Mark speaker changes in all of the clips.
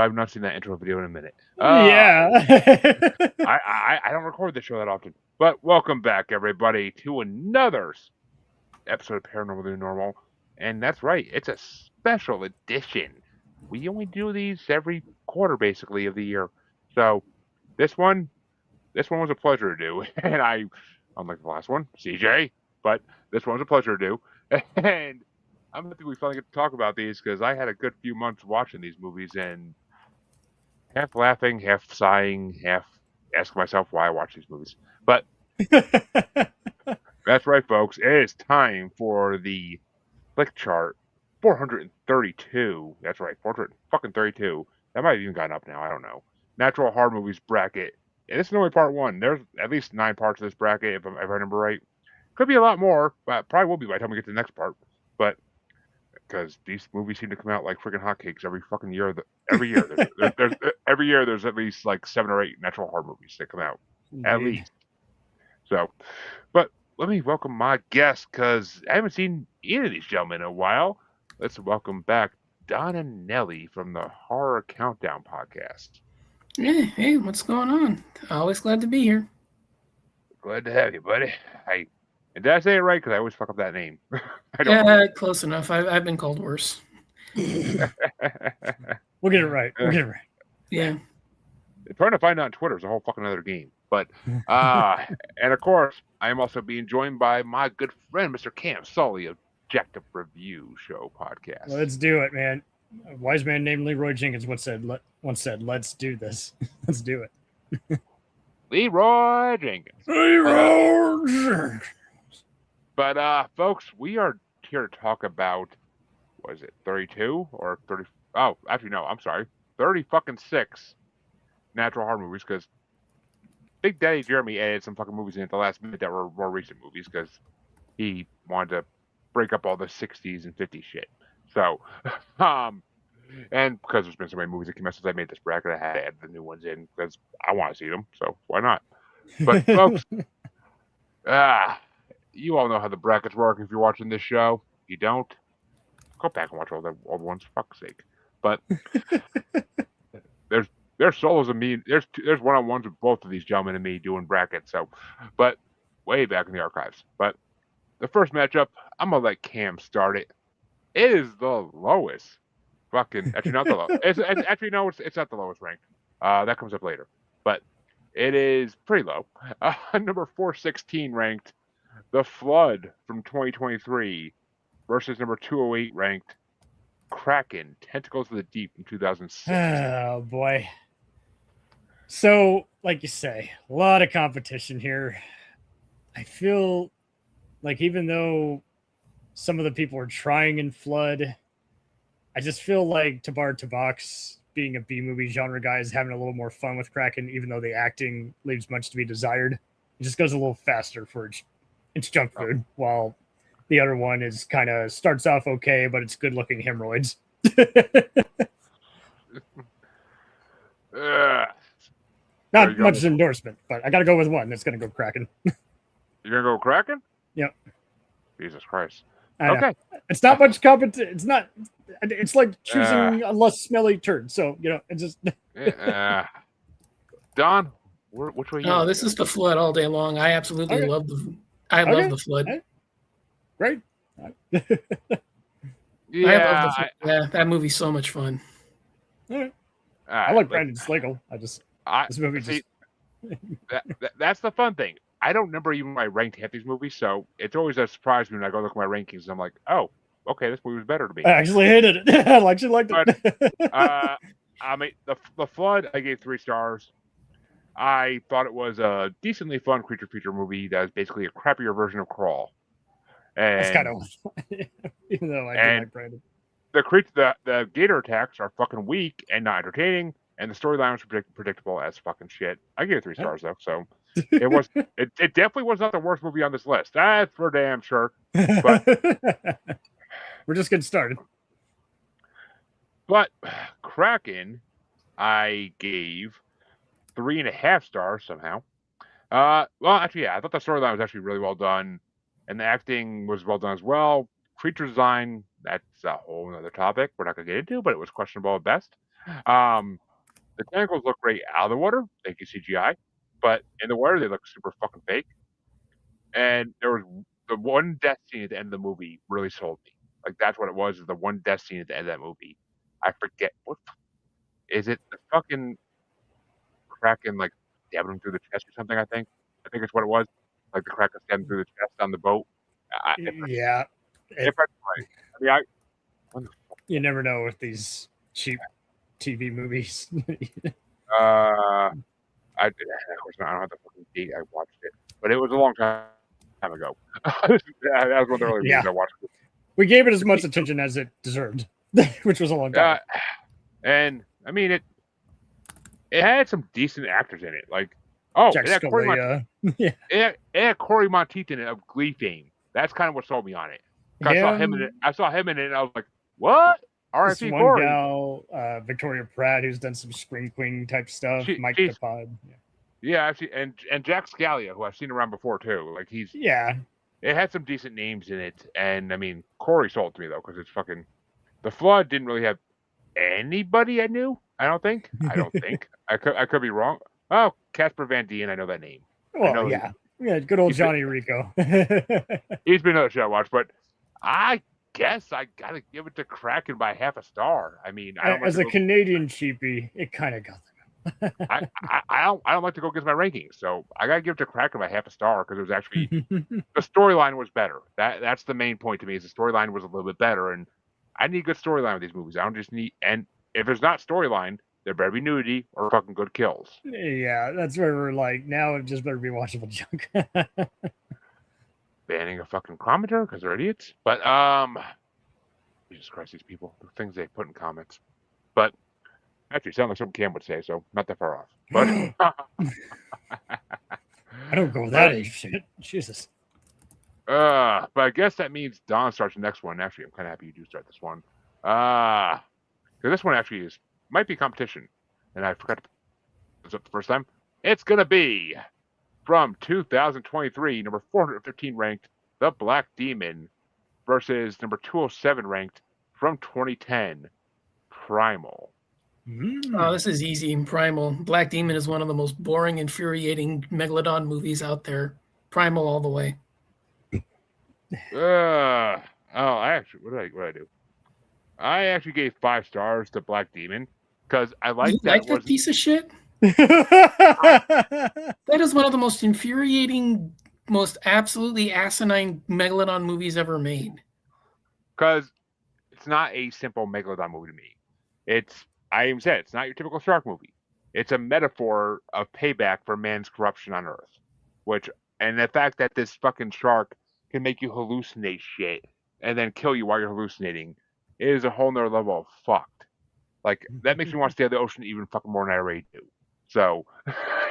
Speaker 1: I've not seen that intro video in a minute.
Speaker 2: Yeah.
Speaker 1: I don't record the show that often. But welcome back, everybody, to another episode of Paranormal the New Normal. And that's right, it's a special edition. We only do these every quarter, basically, of the year. So this one was a pleasure to do. And unlike the last one, CJ, but this one was a pleasure to do. And I'm happy we finally get to talk about these because I had a good few months watching these movies and half laughing, half sighing, half asking myself why I watch these movies. But that's right, folks. It is time for the Flickchart 432. That's right, 432. That might have even gone up now. I don't know. Natural horror movies bracket. And this is only part one. There's at least 9 parts of this bracket, if I remember right. Could be a lot more, but probably will be by the time we get to the next part. But because these movies seem to come out like freaking hotcakes every fucking year. Every year, every year there's at least like 7 or 8 natural horror movies that come out, at least. So, but let me welcome my guest because I haven't seen either of these gentlemen in a while. Let's welcome back Don and Nelly from the Horror Countdown podcast.
Speaker 3: Yeah, hey, what's going on? Always glad to be here.
Speaker 1: Glad to have you, buddy. And did I say it right? Because I always fuck up that name.
Speaker 3: Close enough. I've been called worse.
Speaker 2: We'll get it right.
Speaker 3: Yeah.
Speaker 1: Trying to find out on Twitter is a whole fucking other game. But, and of course, I am also being joined by my good friend, Mr. Cam Sully of Jacked Up Review Show podcast.
Speaker 2: Let's do it, man. A wise man named Leroy Jenkins once said, let's do this. Let's do it.
Speaker 1: Leroy Jenkins.
Speaker 2: Leroy Jenkins.
Speaker 1: But, folks, we are here to talk about, what is it, 32 or 30? Oh, actually, no, I'm sorry. 30 fucking 6 natural horror movies because Big Daddy Jeremy added some fucking movies in at the last minute that were more recent movies because he wanted to break up all the 60s and 50s shit. So, and because there's been so many movies that came out since I made this bracket, I had to add the new ones in because I want to see them. So why not? But folks, you all know how the brackets work if you're watching this show. If you don't, go back and watch all the old ones, for fuck's sake. But there's solos of me. There's one-on-ones with both of these gentlemen and me doing brackets. So, but way back in the archives. But the first matchup, I'm gonna let Cam start it. It is the lowest. Actually, not the lowest. Actually, no, it's not the lowest ranked. That comes up later. But it is pretty low. Number 416 ranked, The Flood from 2023 versus number 208 ranked, Kraken, Tentacles of the Deep from 2006.
Speaker 2: Oh, boy. So, like you say, a lot of competition here. I feel like even though some of the people are trying in Flood, I just feel like Tabar Tabak's, being a B-movie genre guy, is having a little more fun with Kraken, even though the acting leaves much to be desired. It just goes a little faster for its junk food, while the other one is kind of starts off okay, but it's good-looking hemorrhoids. Not much endorsement, but I got to go with one that's going to go Kraken.
Speaker 1: You're going to go Kraken?
Speaker 2: Yep.
Speaker 1: Jesus Christ.
Speaker 2: Okay. It's not much competition. It's not. It's like choosing a less smelly turd. So, it's just.
Speaker 1: Don, which way?
Speaker 3: Oh, this is The Flood all day long. I absolutely love love The Flood.
Speaker 2: Okay. Great.
Speaker 3: Yeah, that movie's so much fun.
Speaker 2: Right. I like Brandon Slagle. This movie
Speaker 1: that's the fun thing. I don't remember even when I ranked half these movies, so it's always a surprise when I go look at my rankings and I'm like, oh, okay, this movie was better to me.
Speaker 2: I actually hated it. I actually liked it.
Speaker 1: I mean, the Flood, I gave 3 stars. I thought it was a decently fun creature feature movie that was basically a crappier version of Crawl. And,
Speaker 2: that's kind of even though I do like Brandon.
Speaker 1: The gator attacks are fucking weak and not entertaining, and the storyline was predictable as fucking shit. I gave it 3 stars though, so it definitely was not the worst movie on this list. That's for damn sure. But
Speaker 2: we're just getting started.
Speaker 1: But Kraken, I gave 3.5 stars somehow. Well, actually, yeah, I thought the storyline was actually really well done, and the acting was well done as well. Creature design, that's a whole other topic we're not going to get into, but it was questionable at best. The tentacles look great out of the water, thank you CGI, but in the water they look super fucking fake. And there was the one death scene at the end of the movie really sold me. Like that's what it was. Is the one death scene at the end of that movie. I forget what is it. The fucking Kraken like stabbing him through the chest or something. I think it's what it was. Like the Kraken stabbing through the chest on the boat.
Speaker 2: Yeah.
Speaker 1: If I right. I mean, when the
Speaker 2: You never know with these cheap TV movies.
Speaker 1: I of course I don't have the fucking date I watched it, but it was a long time ago. That was one of the early movies
Speaker 2: Yeah.
Speaker 1: I watched.
Speaker 2: We gave it as much attention as it deserved, which was a long time.
Speaker 1: And I mean it had some decent actors in it. Like
Speaker 2: Jack
Speaker 1: it had Corey
Speaker 2: Scalia. Yeah.
Speaker 1: it had Corey Monteith in it of Glee fame. That's kind of what sold me on it. I saw him in it. And I was like, what?
Speaker 2: This
Speaker 1: R.I.P.
Speaker 2: one
Speaker 1: Corey.
Speaker 2: gal, Victoria Pratt, who's done some Scream Queen type stuff. Mike the Pod.
Speaker 1: Yeah, actually, and Jack Scalia, who I've seen around before too. Like it had some decent names in it, and I mean Corey sold to me though because it's fucking. The Flood didn't really have anybody I knew. I don't think. I could be wrong. Oh, Casper Van Dien, I know that name.
Speaker 2: Well, yeah, good old Johnny Rico.
Speaker 1: He's been another show I watched, but I guess I gotta give it to Kraken by half a star. I mean,
Speaker 2: as a Canadian cheapie, it kind of got them.
Speaker 1: I don't like to go against my rankings, so I gotta give it to Kraken by half a star because it was actually the storyline was better. That's the main point to me is the storyline was a little bit better, and I need good storyline with these movies. I don't just need and if there's not storyline, there better be nudity or fucking good kills.
Speaker 2: Yeah, that's where we're like now. It just better be watchable junk.
Speaker 1: Banning a fucking commenter because they're idiots. But Jesus Christ, these people, the things they put in comments. But actually, sound like something Cam would say, so not that far off. But
Speaker 2: I don't go that age shit. Jesus.
Speaker 1: But I guess that means Don starts the next one. Actually, I'm kind of happy you do start this one. Because this one actually might be competition, and I forgot to put this up the first time. It's gonna be from 2023, number 415 ranked, The Black Demon, versus number 207 ranked from 2010, Primal.
Speaker 3: Oh, this is easy. Primal. Black Demon is one of the most boring, infuriating Megalodon movies out there. Primal all the way.
Speaker 1: I actually, what did I do? I actually gave 5 stars to Black Demon because I like that.
Speaker 3: That piece of shit? That is one of the most infuriating, most absolutely asinine Megalodon movies ever made.
Speaker 1: Because it's not a simple Megalodon movie to me. I even said it's not your typical shark movie. It's a metaphor of payback for man's corruption on Earth. And the fact that this fucking shark can make you hallucinate shit and then kill you while you're hallucinating is a whole nother level of fucked. Like, that makes me want to stay out of the ocean even fucking more than I already do. So,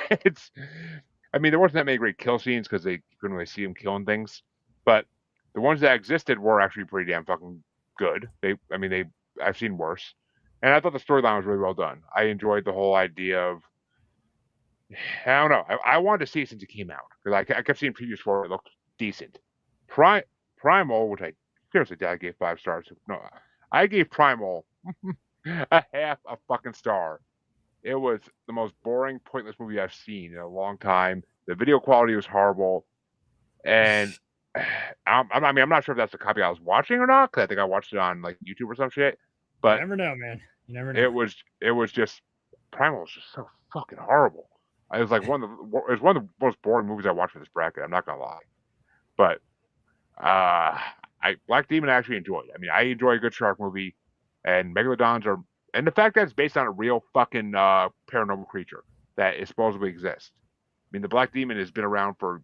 Speaker 1: there wasn't that many great kill scenes because they couldn't really see him killing things. But the ones that existed were actually pretty damn fucking good. I've seen worse. And I thought the storyline was really well done. I enjoyed the whole idea of, I don't know. I wanted to see it since it came out because I kept seeing previews for it. It looked decent. Primal, which I seriously did, I gave 5 stars. No, I gave Primal a half a fucking star. It was the most boring, pointless movie I've seen in a long time. The video quality was horrible, and I'm not sure if that's the copy I was watching or not because I think I watched it on like YouTube or some shit. But
Speaker 2: you never know, man. You never know.
Speaker 1: It was just Primal was just so fucking horrible. It was like one of the most boring movies I watched for this bracket. I'm not gonna lie, but Black Demon I actually enjoyed. I enjoy a good shark movie, and Megalodons are, and the fact that it's based on a real fucking paranormal creature that is supposedly exists. The Black Demon has been around for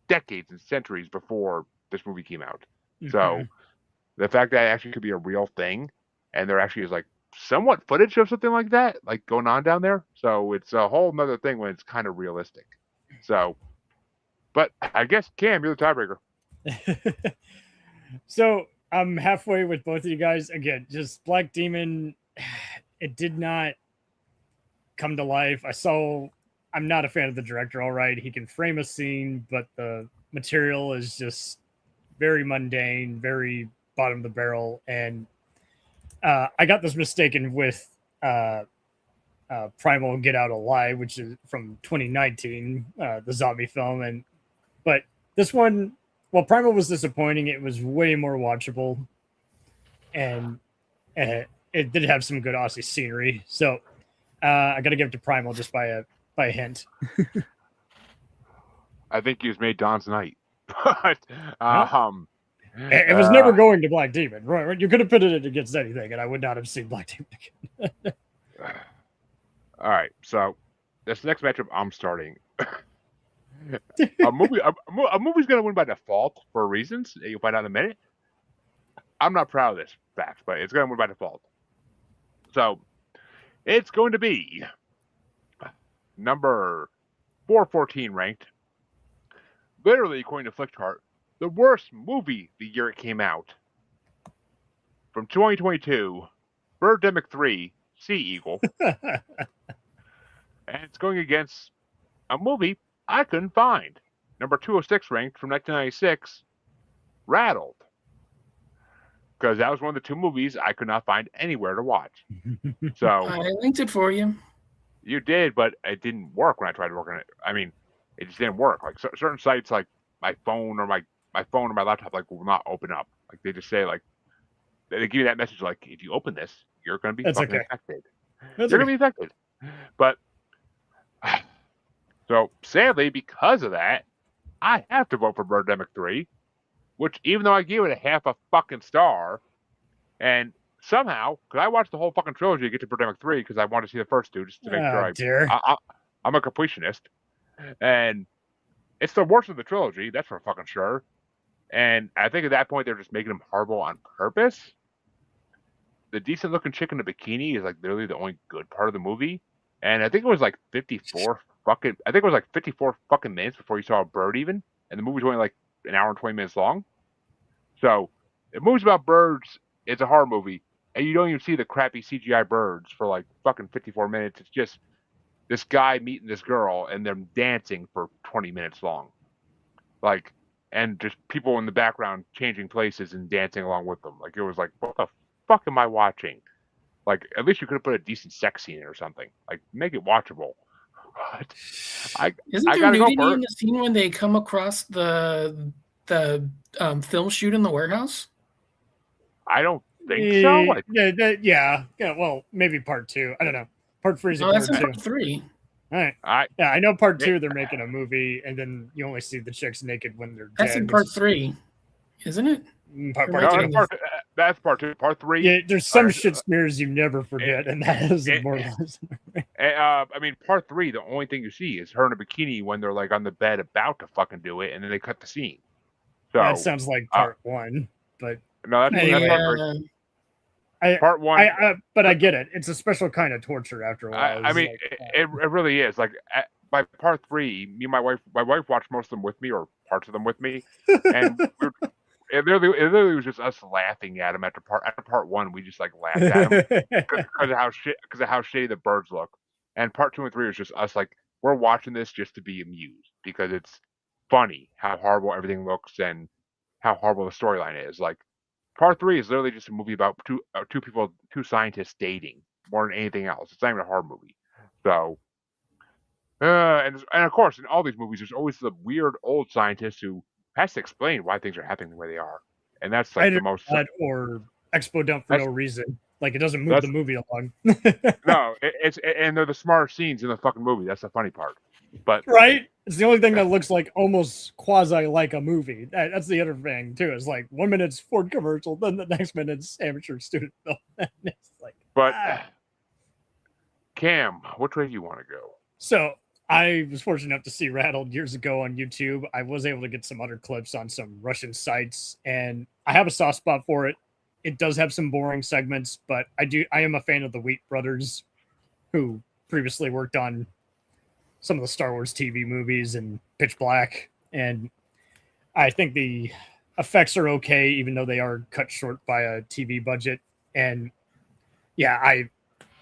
Speaker 1: decades and centuries before this movie came out. Mm-hmm. So the fact that it actually could be a real thing, and there actually is like somewhat footage of something like that, like going on down there. So it's a whole nother thing when it's kind of realistic. So, but I guess Cam, you're the tiebreaker.
Speaker 2: So I'm halfway with both of you guys. Again, just Black Demon, it did not come to life. I'm not a fan of the director, all right. He can frame a scene, but the material is just very mundane, very bottom of the barrel. And I got this mistaken with Primal Get Out Alive, which is from 2019, the zombie film. But this one, while Primal was disappointing, it was way more watchable, and it did have some good Aussie scenery. So I got to give it to Primal just by a hint.
Speaker 1: I think you just made Don's night. But
Speaker 2: it was never going to Black Demon. Right? You could have pitted it against anything, and I would not have seen Black Demon again.
Speaker 1: All right, so this next matchup I'm starting. a movie's gonna win by default for reasons you'll find out in a minute. I'm not proud of this fact, but it's gonna win by default. So it's going to be number 414 ranked. Literally, according to Flickchart, the worst movie the year it came out. From 2022, Birdemic 3, Sea Eagle. And it's going against a movie I couldn't find. Number 206 ranked from 1996, Rattled. Because that was one of the two movies I could not find anywhere to watch. So
Speaker 3: I linked it for you.
Speaker 1: You did, but it didn't work when I tried to work on it. I mean, it just didn't work. Like certain sites, like my phone or my laptop, like will not open up. Like they just say, like they give you that message, like if you open this, you're going to be affected. You're going to be affected. But so sadly, because of that, I have to vote for Birdemic 3, which even though I gave it a half a fucking star, and somehow, because I watched the whole fucking trilogy to get to Birdemic 3 because I wanted to see the first two just to make sure I'm a completionist. And it's the worst of the trilogy, that's for fucking sure. And I think at that point they're just making them horrible on purpose. The decent looking chick in the bikini is like literally the only good part of the movie. And I think it was like 54 fucking minutes before you saw a bird even. And the movie's only like an hour and 20 minutes long. So it moves about birds. It's a horror movie. And you don't even see the crappy CGI birds for like fucking 54 minutes. It's just this guy meeting this girl and them dancing for 20 minutes long. Like, and just people in the background changing places and dancing along with them. Like, it was like, what the fuck am I watching? Like, at least you could have put a decent sex scene or something. Like, make it watchable. But
Speaker 3: Isn't there nudity in the scene when they come across the film shoot in the warehouse?
Speaker 1: I don't think so. Like,
Speaker 2: yeah. Well, maybe part 2. I don't know. Part 3 is
Speaker 3: that's in part 3.
Speaker 2: All right. I know part 2 they're making a movie, and then you only see the chicks naked when they're
Speaker 3: dead. That's in part 3, isn't it?
Speaker 1: That's part 2. Part 3.
Speaker 2: Yeah, there's some shit smears you never forget, and that is immortalized.
Speaker 1: I mean, part 3, the only thing you see is her in a bikini when they're like on the bed about to fucking do it, and then they cut the scene. So
Speaker 2: that sounds like part 1, but
Speaker 1: no, that's part 1.
Speaker 2: But I get it. It's a special kind of torture after a while.
Speaker 1: I mean, it really is. Like by part 3, me and my wife watched most of them with me, or parts of them with me, and it literally was just us laughing at him after part 1. We just like laughed at him because of how shitty the birds look. And part 2 and 3 was just us like, we're watching this just to be amused because it's funny how horrible everything looks and how horrible the storyline is. Like, part 3 is literally just a movie about two scientists dating more than anything else. It's not even a horror movie. So, and of course, in all these movies, there's always the weird old scientist who has to explain why things are happening the way they are, and that's like the most.
Speaker 2: Or expo dump for no reason. Like, it doesn't move the movie along.
Speaker 1: No, and they're the smartest scenes in the fucking movie. That's the funny part. But
Speaker 2: right, it's the only thing that looks like almost quasi like a movie. That's the other thing too. Is like 1 minute's Ford commercial, then the next minute's amateur student film. It's like,
Speaker 1: but Cam, which way do you want to go?
Speaker 2: So I was fortunate enough to see Rattled years ago on YouTube. I was able to get some other clips on some Russian sites, and I have a soft spot for it. It does have some boring segments, but I am a fan of the Wheat brothers, who previously worked on some of the Star Wars TV movies and Pitch Black. And I think the effects are okay, even though they are cut short by a TV budget. And yeah,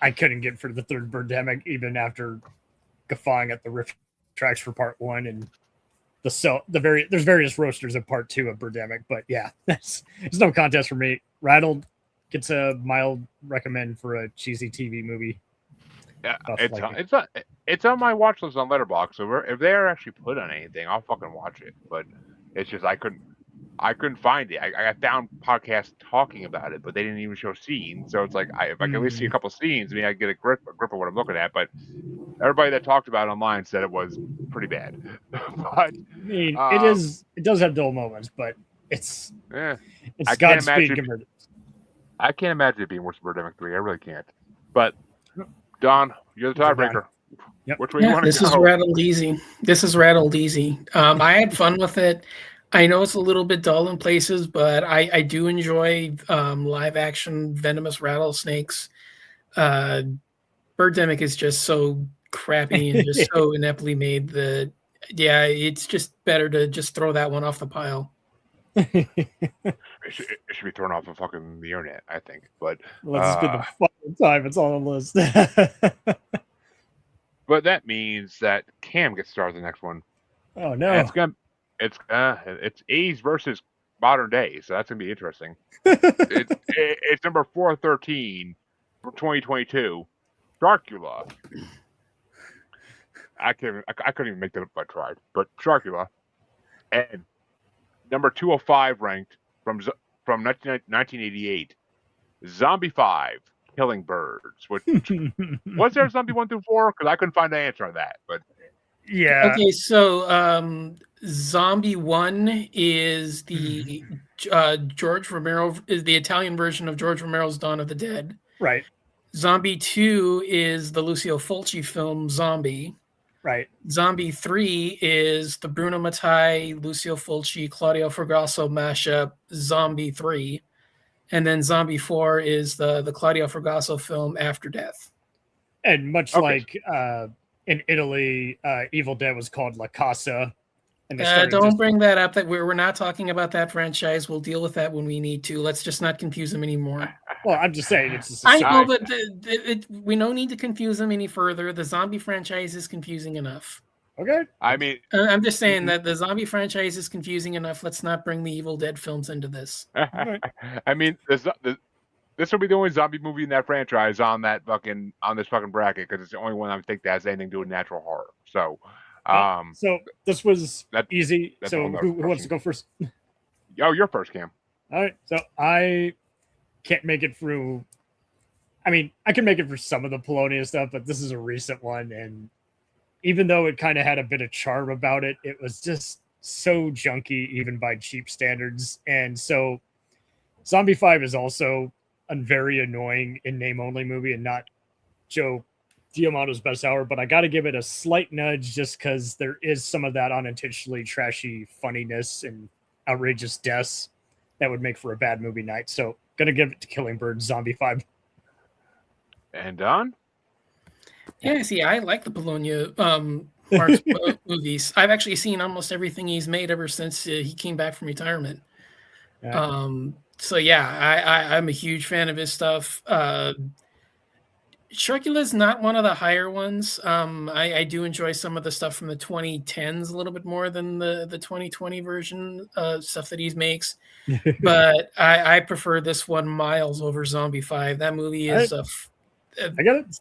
Speaker 2: I couldn't get for the third Birdemic, even after guffawing at the riff tracks for part 1 and there's various roasters of part 2 of Birdemic. But yeah, it's no contest for me. Rattled, gets a mild recommend for a cheesy TV movie.
Speaker 1: Yeah,
Speaker 2: Buff
Speaker 1: it's
Speaker 2: like
Speaker 1: on,
Speaker 2: me.
Speaker 1: it's on my watch list on Letterboxd. So if they're actually put on anything, I'll fucking watch it. But it's just I couldn't find it. I found podcasts talking about it, but they didn't even show scenes. So it's like if I can at least see a couple scenes, I mean, I get a grip of what I'm looking at. But everybody that talked about it online said it was pretty bad. But
Speaker 2: I mean,
Speaker 1: um,
Speaker 2: it does have dull moments, but it's
Speaker 1: eh, I
Speaker 2: it's
Speaker 1: can't
Speaker 2: Godspeed
Speaker 1: imagine.
Speaker 2: compared to
Speaker 1: I can't imagine it being worse than Birdemic 3. I really can't. But Don, you're the
Speaker 2: for Don.
Speaker 1: tiebreaker.
Speaker 2: Yep.
Speaker 1: Which way you
Speaker 3: Yeah,
Speaker 1: want
Speaker 3: this
Speaker 1: to
Speaker 3: is
Speaker 1: go?
Speaker 3: rattled easy. This is rattled easy. I had fun with it. I know it's a little bit dull in places, but I do enjoy live action venomous rattlesnakes. Birdemic is just so crappy and just so ineptly made that, yeah, it's just better to just throw that one off the pile.
Speaker 1: It should be thrown off of fucking the internet, I think. But
Speaker 2: Let's spend the fucking time. It's on the list.
Speaker 1: but that means that Cam gets started the next one.
Speaker 2: Oh
Speaker 1: And
Speaker 2: no.
Speaker 1: it's 80s versus modern day, so that's gonna be interesting. It's number 413 for 2022. Sharkula. I couldn't even make that up if I tried, but Sharkula. And number 205 ranked from 1988. Zombie 5, Killing Birds. Which was there a Zombie 1 through 4? Because I couldn't find the answer on that. But
Speaker 2: yeah.
Speaker 3: Okay, so Zombie 1 is the George Romero, is the Italian version of George Romero's Dawn of the Dead.
Speaker 2: Right.
Speaker 3: Zombie 2 is the Lucio Fulci film Zombie.
Speaker 2: Right.
Speaker 3: Zombie 3 is the Bruno Mattei, Lucio Fulci, Claudio Fragasso mashup Zombie 3. And then Zombie 4 is the Claudio Fragasso film After Death.
Speaker 2: And much like in Italy, Evil Dead was called La Casa. And
Speaker 3: don't bring that up. That we're not talking about that franchise. We'll deal with that when we need to. Let's just not confuse them anymore.
Speaker 2: Well, I'm just saying it's.
Speaker 3: I know, but we don't need to confuse them any further. The zombie franchise is confusing enough.
Speaker 2: Okay.
Speaker 1: I mean,
Speaker 3: I'm just saying that the zombie franchise is confusing enough. Let's not bring the Evil Dead films into this.
Speaker 1: I mean, this will be the only zombie movie in that franchise on this fucking bracket because it's the only one I think that has anything to do with natural horror. So.
Speaker 2: So this was easy.
Speaker 1: That's
Speaker 2: so who wants to go first?
Speaker 1: Oh, you're first, Cam.
Speaker 2: All right. So I can't make it through. I mean, I can make it for some of the Polonia stuff, but this is a recent one. And even though it kind of had a bit of charm about it, it was just so junky, even by cheap standards. And so Zombie 5 is also a very annoying in name only movie and not Joe Diamanto's best hour, but I got to give it a slight nudge just because there is some of that unintentionally trashy funniness and outrageous deaths that would make for a bad movie night. So, gonna give it to Killing Bird, Zombie 5.
Speaker 1: And Don?
Speaker 3: Yeah, see, I like the Bologna Marx movies. I've actually seen almost everything he's made ever since he came back from retirement. So yeah, I'm a huge fan of his stuff. Sharkula is not one of the higher ones. I do enjoy some of the stuff from the 2010s a little bit more than the 2020 version stuff that he makes. But I prefer this one miles over Zombie 5. That movie is
Speaker 2: I got it.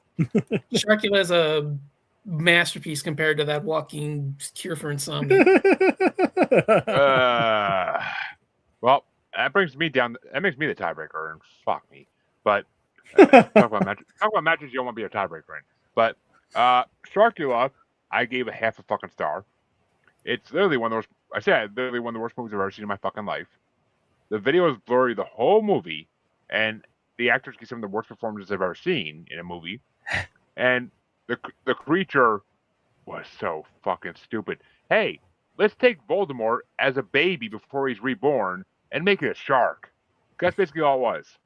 Speaker 3: Sharkula is a masterpiece compared to that walking cure for insomnia.
Speaker 1: Well, that brings me down. That makes me the tiebreaker, and fuck me. But talk about matches you don't want to be a tiebreaker in. But Sharkula, I gave a half a fucking star. It's literally one of the worst. I said literally one of the worst movies I've ever seen in my fucking life. The video is blurry the whole movie, and the actors give some of the worst performances I've ever seen in a movie. And the creature was so fucking stupid. Hey, let's take Voldemort as a baby before he's reborn and make it a shark. That's basically all it was.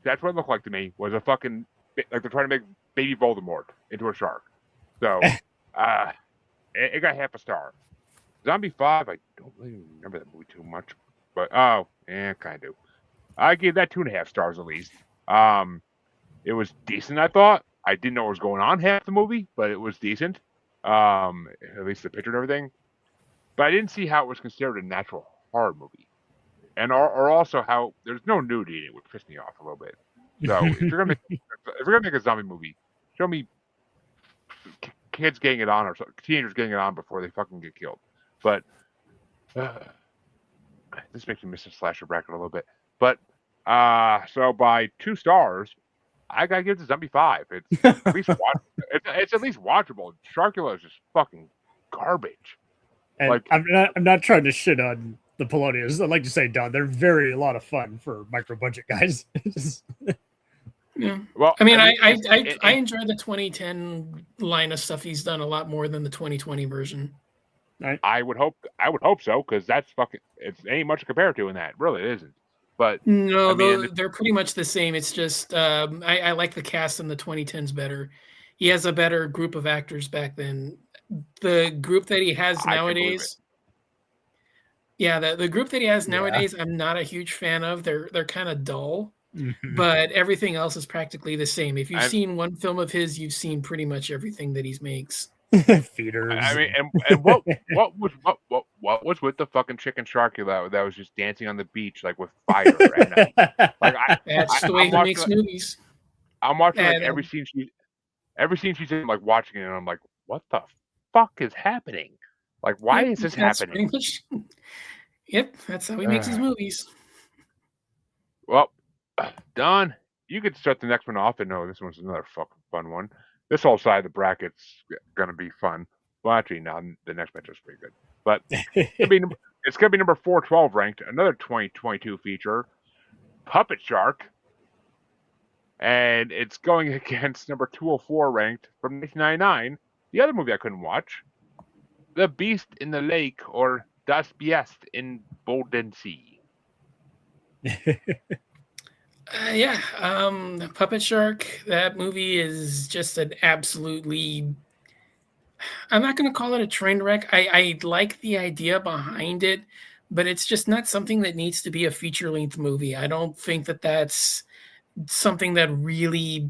Speaker 1: That's what it looked like to me, was a fucking, like they're trying to make baby Voldemort into a shark. So, it got half a star. Zombie 5, I don't really remember that movie too much. But, kind of do. I gave that 2.5 stars at least. It was decent, I thought. I didn't know what was going on half the movie, but it was decent. At least the picture and everything. But I didn't see how it was considered a natural horror movie. and or also how there's no nudity in it, which pissed me off a little bit. So if you're gonna make a zombie movie, show me kids getting it on or teenagers getting it on before they fucking get killed. But uh, this makes me miss the slasher bracket a little bit. But so by 2 stars, I gotta give it to Zombie 5. It's at least it's at least watchable. Sharkula is just fucking garbage.
Speaker 2: And
Speaker 1: Like
Speaker 2: I'm not trying to shit on the Polonius. I'd like to say, Don, they're a lot of fun for micro budget guys.
Speaker 3: Yeah.
Speaker 1: well,
Speaker 3: I mean, I enjoy the 2010 line of stuff he's done a lot more than the 2020 version.
Speaker 2: Right.
Speaker 1: I would hope so because that's fucking it ain't much to compare to in that. Really, it isn't. But
Speaker 3: No,
Speaker 1: I mean,
Speaker 3: they're pretty much the same. It's just I like the cast in the 2010s better. He has a better group of actors back then. The group that he has nowadays, yeah, the group that he has nowadays, I'm not a huge fan of. They're kind of dull, but everything else is practically the same. If you've seen one film of his, you've seen pretty much everything that he makes.
Speaker 2: Feeders.
Speaker 1: I mean, and what was with the fucking chicken shark that was just dancing on the beach like with fire at night? Like
Speaker 3: That's the way he makes movies.
Speaker 1: I'm watching like every scene she's in, like watching it, and I'm like, what the fuck is happening? Like, why is this happening?
Speaker 3: Yep, that's how he makes his movies.
Speaker 1: Well, Don, you could start the next one off, and no, this one's another fucking fun one. This whole side of the bracket's gonna be fun. Well, actually, no, the next match is pretty good. But it's gonna be number 412 ranked, another 2022 feature, Puppet Shark, and it's going against number 204 ranked from 1999. The other movie I couldn't watch, The Beast in the Lake, or Das Biest in Bolden Sea.
Speaker 3: Puppet Shark. That movie is just an absolutely. I'm not going to call it a train wreck. I like the idea behind it, but it's just not something that needs to be a feature length movie. I don't think that that's something that really.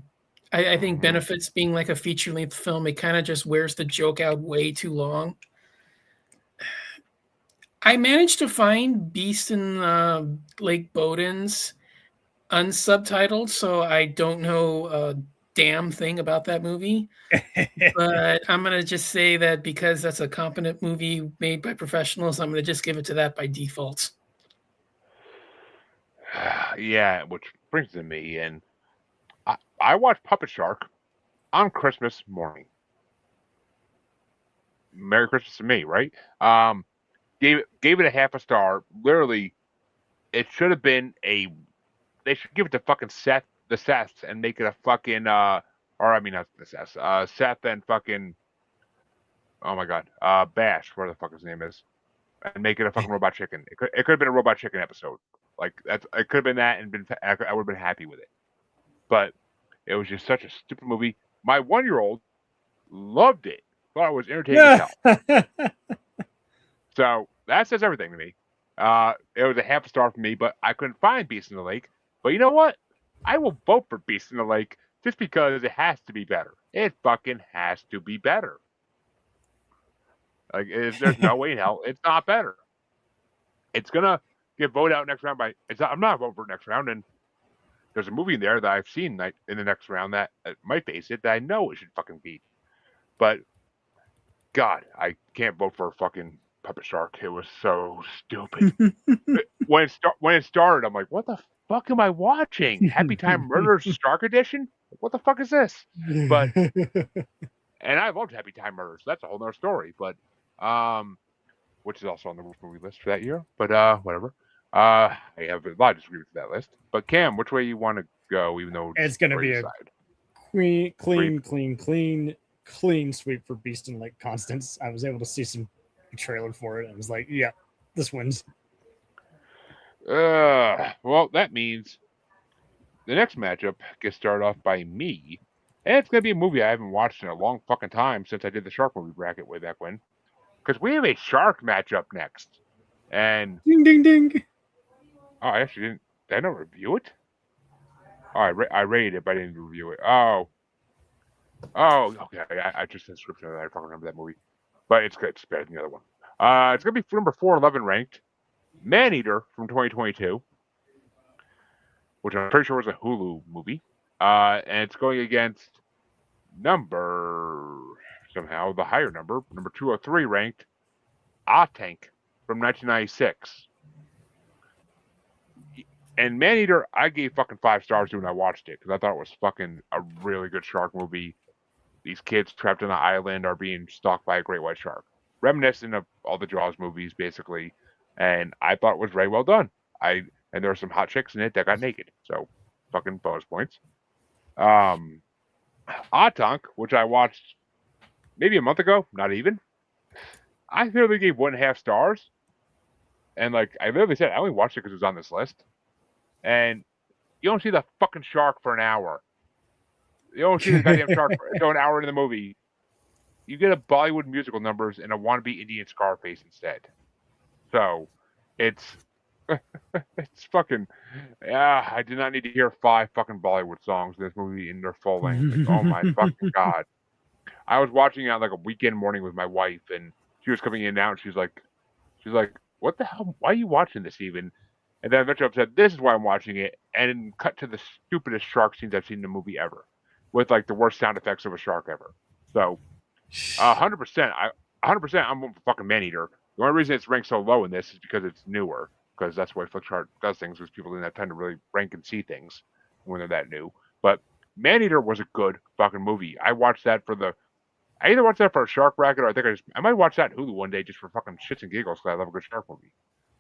Speaker 3: I think benefits being like a feature length film. It kind of just wears the joke out way too long. I managed to find Beast in Lake Boden's unsubtitled, so I don't know a damn thing about that movie. But I'm going to just say that because that's a competent movie made by professionals, I'm going to just give it to that by default.
Speaker 1: Yeah, which brings to me, and I watched Puppet Shark on Christmas morning. Merry Christmas to me, right? Gave it a half a star. Literally, it should have been they should give it to fucking Seth and make it a fucking or I mean not the Seth and fucking oh my god, Bash, where the fuck his name is, and make it a fucking Robot Chicken. It could have been a Robot Chicken episode. Like it could have been that, and I would have been happy with it. But it was just such a stupid movie. My 1-year-old loved it. Thought it was entertaining as hell. So that says everything to me. It was a half a star for me, but I couldn't find Beast in the Lake. But you know what? I will vote for Beast in the Lake just because it has to be better. It fucking has to be better. Like, there's no way in hell it's not better. It's gonna get voted out next round I'm not voting for next round, and there's a movie in there that I've seen in the next round that might face it that I know it should fucking beat. But God, I can't vote for a fucking Puppet Shark. It was so stupid. when it started, I'm like, what the fuck am I watching? Happy Time Murders Shark Edition? What the fuck is this? But and I loved Happy Time Murders. So that's a whole nother story. But which is also on the movie list for that year. But whatever. I have a lot of disagreements with that list. But Cam, which way you want to go? Even though
Speaker 2: it's going to be a clean sweep for Beast in Lake Constance. I was able to see some trailer for it. I was like, yeah, this wins.
Speaker 1: Well, that means the next matchup gets started off by me, and it's gonna be a movie I haven't watched in a long fucking time since I did the shark movie bracket way back when. Because we have a shark matchup next, and
Speaker 2: ding ding ding.
Speaker 1: Oh, I actually didn't. Did I not review it? Oh, I rated it, but I didn't review it. Oh, okay. I just the description of it. I fucking remember that movie, but it's good. It's better than the other one. It's gonna be number 411 ranked. Maneater from 2022, which I'm pretty sure was a Hulu movie, and it's going against somehow the higher number 203 ranked, Tank from 1996. And Maneater, I gave fucking 5 stars to when I watched it because I thought it was fucking a really good shark movie. These kids trapped on an island are being stalked by a great white shark, reminiscent of all the Jaws movies, basically. And I thought it was very well done. And there were some hot chicks in it that got naked, so fucking bonus points. Atank, which I watched maybe a month ago, not even. I literally gave 1.5 stars, and like I literally said, I only watched it because it was on this list. And you don't see the fucking shark for an hour. You don't see the goddamn shark until an hour into the movie. You get a Bollywood musical numbers and a wannabe Indian Scarface instead. So it's it's fucking yeah. I did not need to hear 5 fucking Bollywood songs in this movie in their full length. Like, oh my fucking god! I was watching it on like a weekend morning with my wife, and she was coming in now, and she's like, "What the hell? Why are you watching this even?" And then eventually I said, "This is why I'm watching it," and cut to the stupidest shark scenes I've seen in a movie ever, with like the worst sound effects of a shark ever. So, 100%, 100%, I'm a fucking Maneater. The only reason it's ranked so low in this is because it's newer, because that's why Flickchart does things, because people didn't have time to really rank and see things when they're that new. But Maneater was a good fucking movie. I watched that I either watched that for a shark bracket, or I might watch that Hulu one day just for fucking shits and giggles because I love a good shark movie.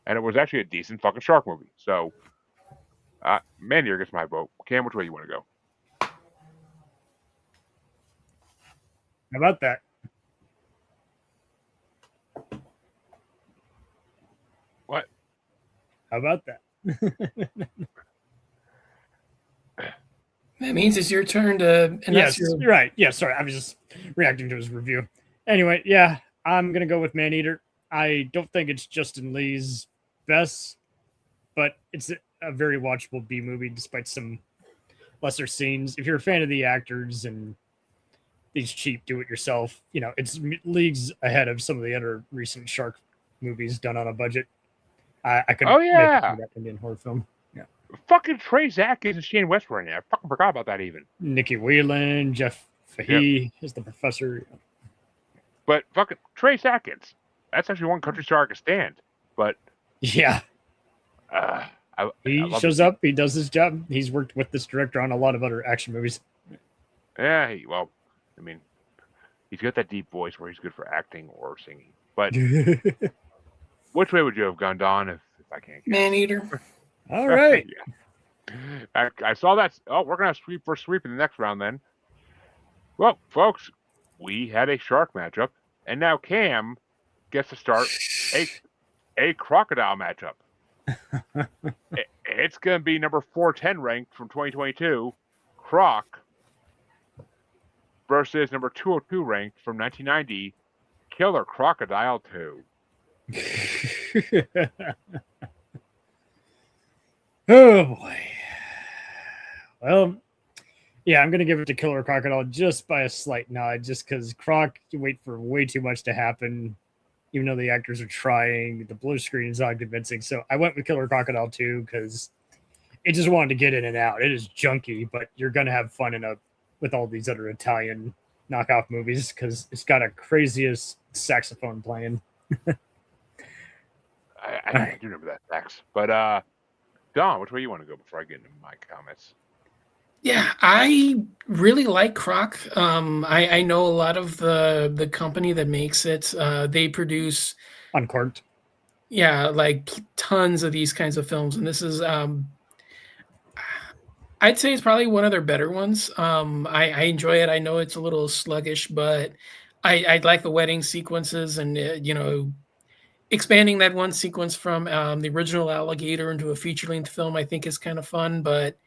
Speaker 1: And it was actually a decent fucking shark movie. So, Maneater gets my vote. Cam, which way you want to go?
Speaker 2: How about that?
Speaker 1: What?
Speaker 2: How about that?
Speaker 3: That means it's your turn to. And
Speaker 2: yes,
Speaker 3: that's
Speaker 2: you're right. Yeah, sorry. I was just reacting to his review. Anyway, yeah, I'm going to go with Maneater. I don't think it's Justin Lee's best, but it's a very watchable B movie despite some lesser scenes. If you're a fan of the actors and these cheap do-it-yourself, it's leagues ahead of some of the other recent shark movies done on a budget. I could
Speaker 1: Oh,
Speaker 2: make
Speaker 1: yeah.
Speaker 2: that Indian horror film. Yeah,
Speaker 1: Fucking Trey Atkins and Shane West were in there. I fucking forgot about that even.
Speaker 2: Nikki Whelan, Jeff Fahey is the professor.
Speaker 1: But fucking Trey Atkins. That's actually one country star I can stand. But
Speaker 2: yeah, he shows up. He does his job. He's worked with this director on a lot of other action movies.
Speaker 1: Yeah, I mean, he's got that deep voice where he's good for acting or singing. But which way would you have gone, Don, if I can't guess?
Speaker 3: Maneater.
Speaker 2: All right.
Speaker 1: Yeah. I saw that. Oh, we're going to sweep in the next round then. Well, folks, we had a shark matchup, and now Cam gets to start a crocodile matchup. It's going to be number 410 ranked from 2022, Croc, versus number 202 ranked from 1990, Killer Crocodile 2.
Speaker 2: Oh boy. Well, yeah, I'm gonna give it to Killer Crocodile just by a slight nod, just because Croc, you wait for way too much to happen, even though the actors are trying. The blue screen is not convincing, so I went with Killer Crocodile 2 because it just wanted to get in and out. It is junky, but you're gonna have fun with all these other Italian knockoff movies because it's got a craziest saxophone playing.
Speaker 1: I do remember that sax, but Don, which way you want to go before I get into my comments?
Speaker 3: Yeah, I really like Croc. I know a lot of the company that makes it. They produce
Speaker 2: Uncorked.
Speaker 3: Yeah, like tons of these kinds of films, and this is I'd say it's probably one of their better ones. I enjoy it. I know it's a little sluggish, but I like the wedding sequences and expanding that one sequence from the original Alligator into a feature-length film. I think is kind of fun, but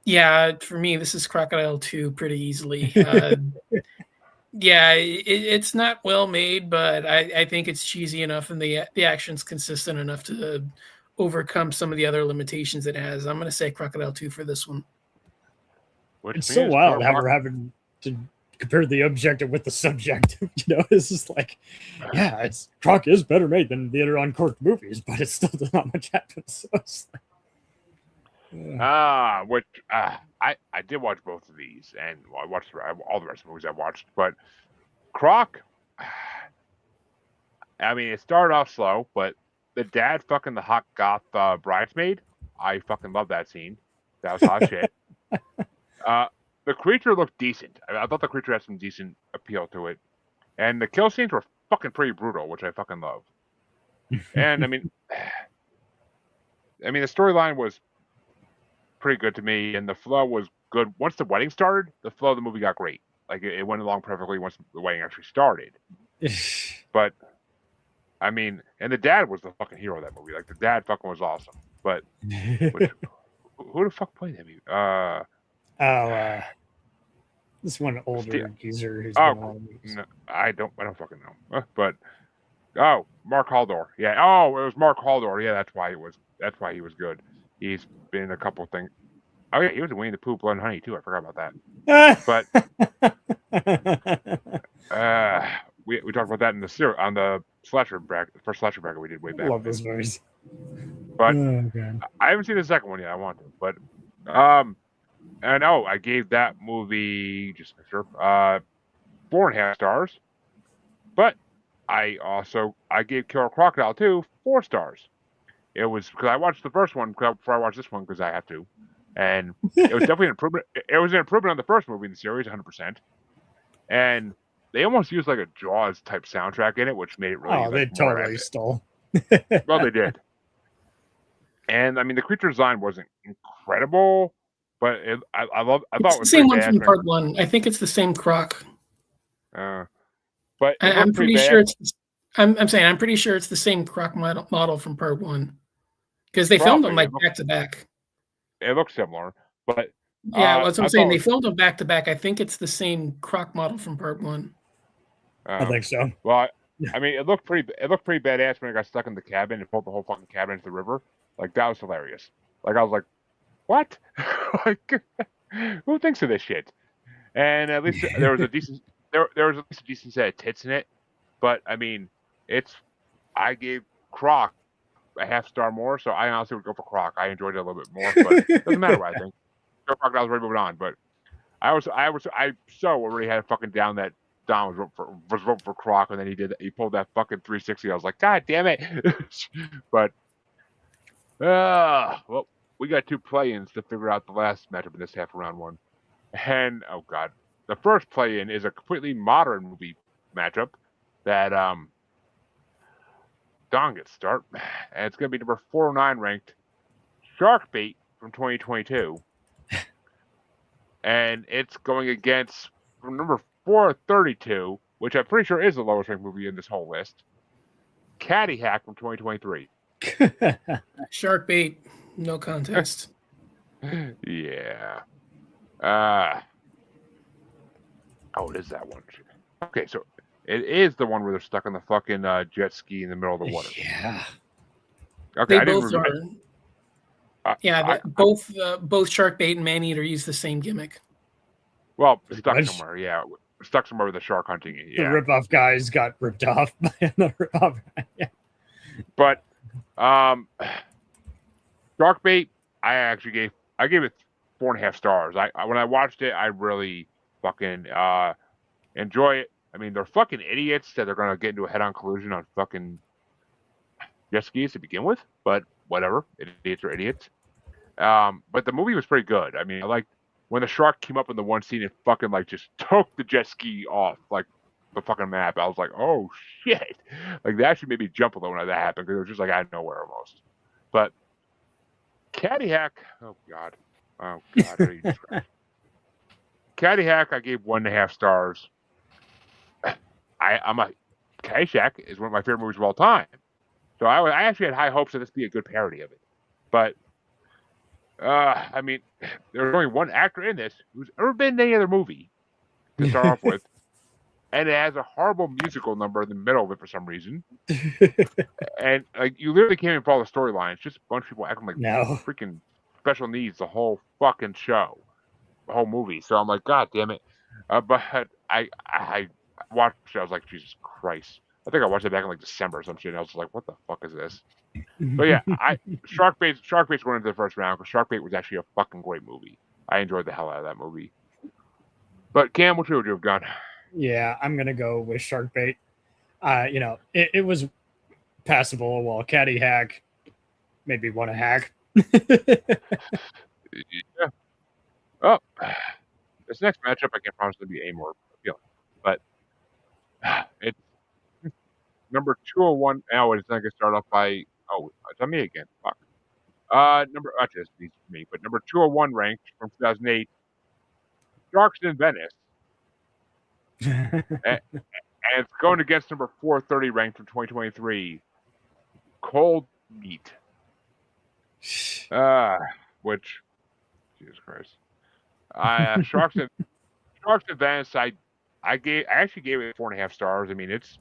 Speaker 3: yeah, for me, this is Crocodile 2 pretty easily. Yeah, it's not well made, but I think it's cheesy enough and the action's consistent enough to overcome some of the other limitations it has. I'm going to say Crocodile 2 for this one.
Speaker 2: It's so wild how we're having to compared the objective with the subjective. It's just like, yeah, it's Croc is better made than the other uncorked movies, but it still does not much happen. So it's like,
Speaker 1: I did watch both of these, and I watched all the rest of the movies I watched, but Croc, I mean, it started off slow, but the dad fucking the hot goth bridesmaid, I fucking love that scene. That was hot shit. The creature looked decent. I thought the creature had some decent appeal to it, and the kill scenes were fucking pretty brutal, which I fucking love. And I mean, the storyline was pretty good to me, and the flow was good. Once the wedding started, the flow of the movie got great. Like it went along perfectly once the wedding actually started. But I mean, and the dad was the fucking hero of that movie. Like the dad fucking was awesome. But who the fuck played him?
Speaker 2: This one older geezer who's
Speaker 1: been on no, I don't fucking know. But Mark Haldor. Yeah. Oh, it was Mark Haldor. Yeah, that's why he was good. He's been in a couple of things. Oh yeah, he was in Winnie the Pooh, Blood and Honey too. I forgot about that. But we talked about that in on the slasher bracket, the first slasher bracket we did way back.
Speaker 2: Love those movies.
Speaker 1: But I haven't seen the second one yet. I want to. But and I gave that movie just to make sure 4.5 stars. But I gave Killer Crocodile 2 4 stars. It was because I watched the first one before I watched this one because I have to, and it was definitely an improvement. It was an improvement on the first movie in the series, 100%. And they almost used like a Jaws type soundtrack in it, which made it really.
Speaker 2: Oh, they totally stole.
Speaker 1: Well, they did. And I mean, the creature design wasn't incredible, but I thought it was
Speaker 3: the same one from part one. I think it's the same Croc.
Speaker 1: But
Speaker 3: I'm pretty sure it's. I'm saying I'm pretty sure it's the same Croc model from part one, because they filmed them like back to back.
Speaker 1: It looks similar, but
Speaker 3: yeah, that's what I'm saying. They filmed them back to back. I think it's the same Croc model from part one.
Speaker 2: I think so.
Speaker 1: Well, I mean, it looked pretty badass when it got stuck in the cabin and pulled the whole fucking cabin into the river. Like that was hilarious. Like I was like, what? Like, who thinks of this shit? And at least there was a decent set of tits in it. But I mean, I gave Croc a 0.5 star more, so I honestly would go for Croc. I enjoyed it a little bit more, but it doesn't matter what I think. Crocodile's already moving on, but I already had it fucking down that Don was voting for Croc, and then he pulled that fucking 360. I was like, God damn it! But well, we got 2 play-ins to figure out the last matchup in this half of round 1, and oh god, the first play-in is a completely modern movie matchup that Don gets start, and it's going to be number 409 ranked Sharkbait from 2022, and it's going against number 432, which I'm pretty sure is the lowest ranked movie in this whole list, Caddy Hack from 2023.
Speaker 3: Sharkbait, no contest.
Speaker 1: Yeah. It is that one. Okay, so it is the one where they're stuck on the fucking jet ski in the middle of the water.
Speaker 2: Yeah.
Speaker 1: Okay,
Speaker 3: they both are. Both Sharkbait and Maneater use the same gimmick.
Speaker 1: Well, stuck somewhere, yeah. Stuck somewhere with the shark hunting it, yeah.
Speaker 2: The rip-off guys got ripped off by another rip-off guy, yeah.
Speaker 1: But Sharkbait, I gave it 4.5 stars. When I watched it, I really fucking enjoy it. I mean, they're fucking idiots that they're gonna get into a head-on collision on fucking jet skis to begin with, but whatever. Idiots are idiots. But the movie was pretty good. I mean, I liked when the shark came up in the one scene and fucking like just took the jet ski off like the fucking map. I was like, oh shit! Like that actually made me jump a little when that happened because it was just like out of nowhere almost. But Caddy Hack, oh god, how do you describe? Caddy Hack, I gave 1.5 stars. Caddyshack is one of my favorite movies of all time, so I actually had high hopes that this be a good parody of it. But I mean, there's only one actor in this who's ever been in any other movie to start off with, and it has a horrible musical number in the middle of it for some reason. And like, you literally can't even follow the storyline. It's just a bunch of people acting like freaking special needs the whole fucking show, the whole movie. So I'm like, God damn it! But I watched it. I was like, Jesus Christ. I think I watched it back in like December or some shit. And I was like, what the fuck is this? But yeah, Shark Bait's going into the first round because Shark Bait was actually a fucking great movie. I enjoyed the hell out of that movie. But Cam, what would you have done?
Speaker 2: Yeah, I'm gonna go with shark bait. It was passable. While caddy hack maybe want to hack.
Speaker 1: Yeah. Oh, this next matchup I can promise to be a more appealing, but it's number 201. Now it's not gonna start off by it's on me again. Fuck. Actually, it's easy for me, but number 201 ranked from 2008, Sharks in Venice, and it's going against number 430 ranked from 2023, Cold Meat. Which Jesus Christ. Sharks in Venice. I actually gave it 4.5 stars. I mean, it's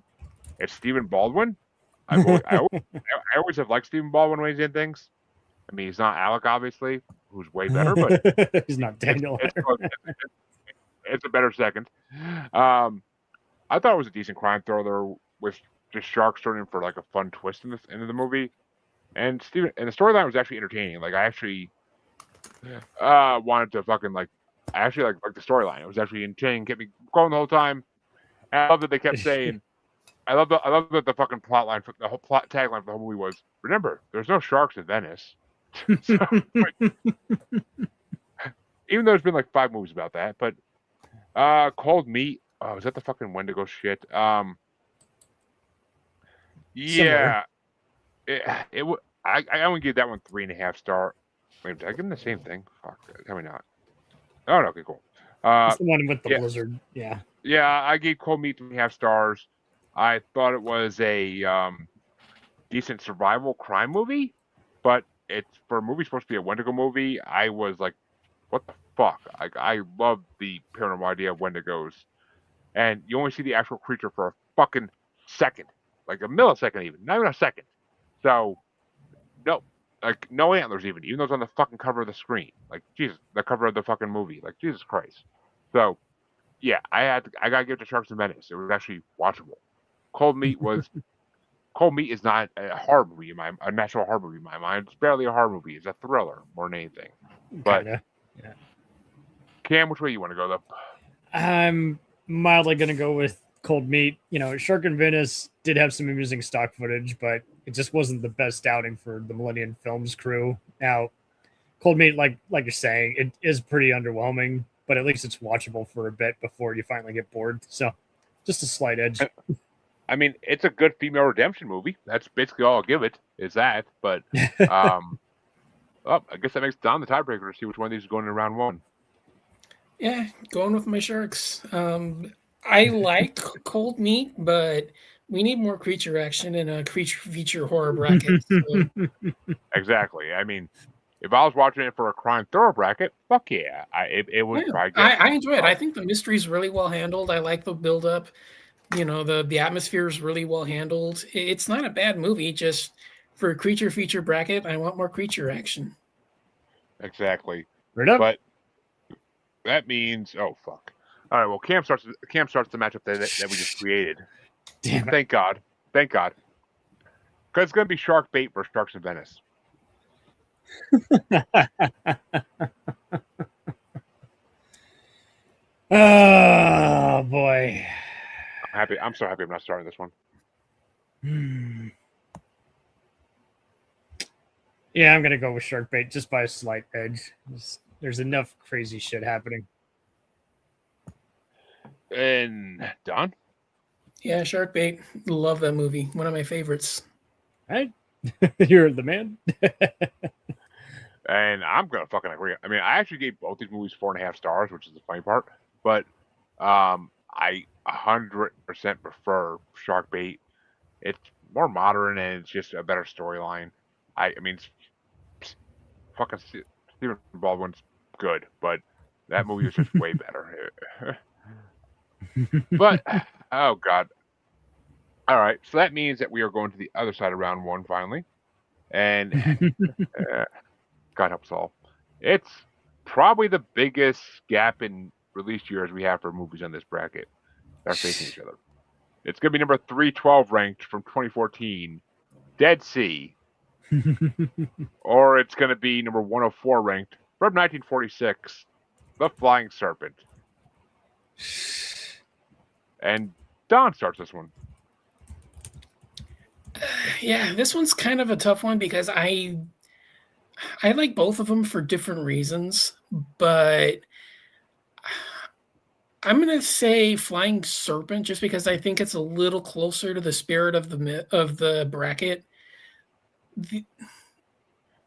Speaker 1: Stephen Baldwin. I always have liked Stephen Baldwin when he's in things. I mean, he's not Alec, obviously, who's way better, but
Speaker 2: He's not Daniel.
Speaker 1: it's a better second. I thought it was a decent crime thriller with just sharks turning for like a fun twist in the movie, and the storyline was actually entertaining. Like I actually wanted to fucking like. I actually like the storyline. It was actually entertaining, kept me going the whole time. And I love that they kept saying. I love that the fucking plot line, the whole plot tagline for the whole movie was, remember, there's no sharks in Venice. So, even though there's been like 5 movies about that, but Cold Meat. Oh, is that the fucking Wendigo shit? Yeah, I only gave that one 3.5 star. Wait, did I give him the same thing? Fuck, tell me not. Oh no, okay, cool.
Speaker 2: It's the one with the blizzard. Yeah.
Speaker 1: Yeah, I gave Cold Meat 3.5 stars. I thought it was a decent survival crime movie, but it's for a movie supposed to be a Wendigo movie. I was like, what the fuck? I love the paranormal idea of Wendigos, and you only see the actual creature for a fucking second, like a millisecond, even not even a second. So no antlers even though it's on the fucking cover of the screen. Like Jesus, the cover of the fucking movie. Like Jesus Christ. So yeah, I gotta give it to Sharks in Venice. It was actually watchable. Cold Meat is not a horror movie a natural horror movie in my mind. It's barely a horror movie. It's a thriller more than anything. But
Speaker 2: Kinda. Yeah.
Speaker 1: Cam, which way you want to go though?
Speaker 2: I'm mildly gonna go with Cold Meat. Shark in Venice did have some amusing stock footage, but it just wasn't the best outing for the Millennium Films crew. Now, Cold Meat, like you're saying, it is pretty underwhelming, but at least it's watchable for a bit before you finally get bored. So, just a slight edge.
Speaker 1: I mean, it's a good female redemption movie. That's basically all I'll give it. Is that? But I guess that makes Don the tiebreaker to see which one of these is going in round 1.
Speaker 3: Yeah, going with my sharks. I like Cold Meat, but we need more creature action in a creature feature horror bracket. So.
Speaker 1: Exactly. I mean, if I was watching it for a crime thriller bracket, fuck yeah, it would probably get.
Speaker 3: I enjoy it. I think the mystery is really well handled. I like the build up. The atmosphere is really well handled. It's not a bad movie. Just for a creature feature bracket, I want more creature action.
Speaker 1: Exactly.
Speaker 2: Right up.
Speaker 1: But that means fuck. All right. Well, Cam starts the matchup that we just created.
Speaker 2: Damn it.
Speaker 1: Thank God. Because it's going to be Shark Bait versus Sharks in Venice.
Speaker 2: Oh boy.
Speaker 1: I'm so happy I'm not starting this one.
Speaker 2: Yeah, I'm gonna go with Shark Bait just by a slight edge. There's enough crazy shit happening.
Speaker 1: And Don?
Speaker 3: Yeah, Shark Bait. Love that movie. One of my favorites.
Speaker 2: Right? You're the man.
Speaker 1: And I'm gonna fucking agree. I mean, I actually gave both these movies 4.5 stars, which is the funny part. But I 100% prefer Shark Bait. It's more modern and it's just a better storyline. I mean, fucking Stephen Baldwin's good, but that movie is just way better. But oh god. All right, so that means that we are going to the other side of round 1 finally, and God help us all. It's probably the biggest gap in release years we have for movies on this bracket that are facing each other. It's going to be number 312 ranked from 2014, Dead Sea, or it's going to be number 104 ranked from 1946, The Flying Serpent. And Don starts this one.
Speaker 3: Yeah, this one's kind of a tough one because I like both of them for different reasons, but I'm gonna say Flying Serpent just because I think it's a little closer to the spirit of the bracket. The,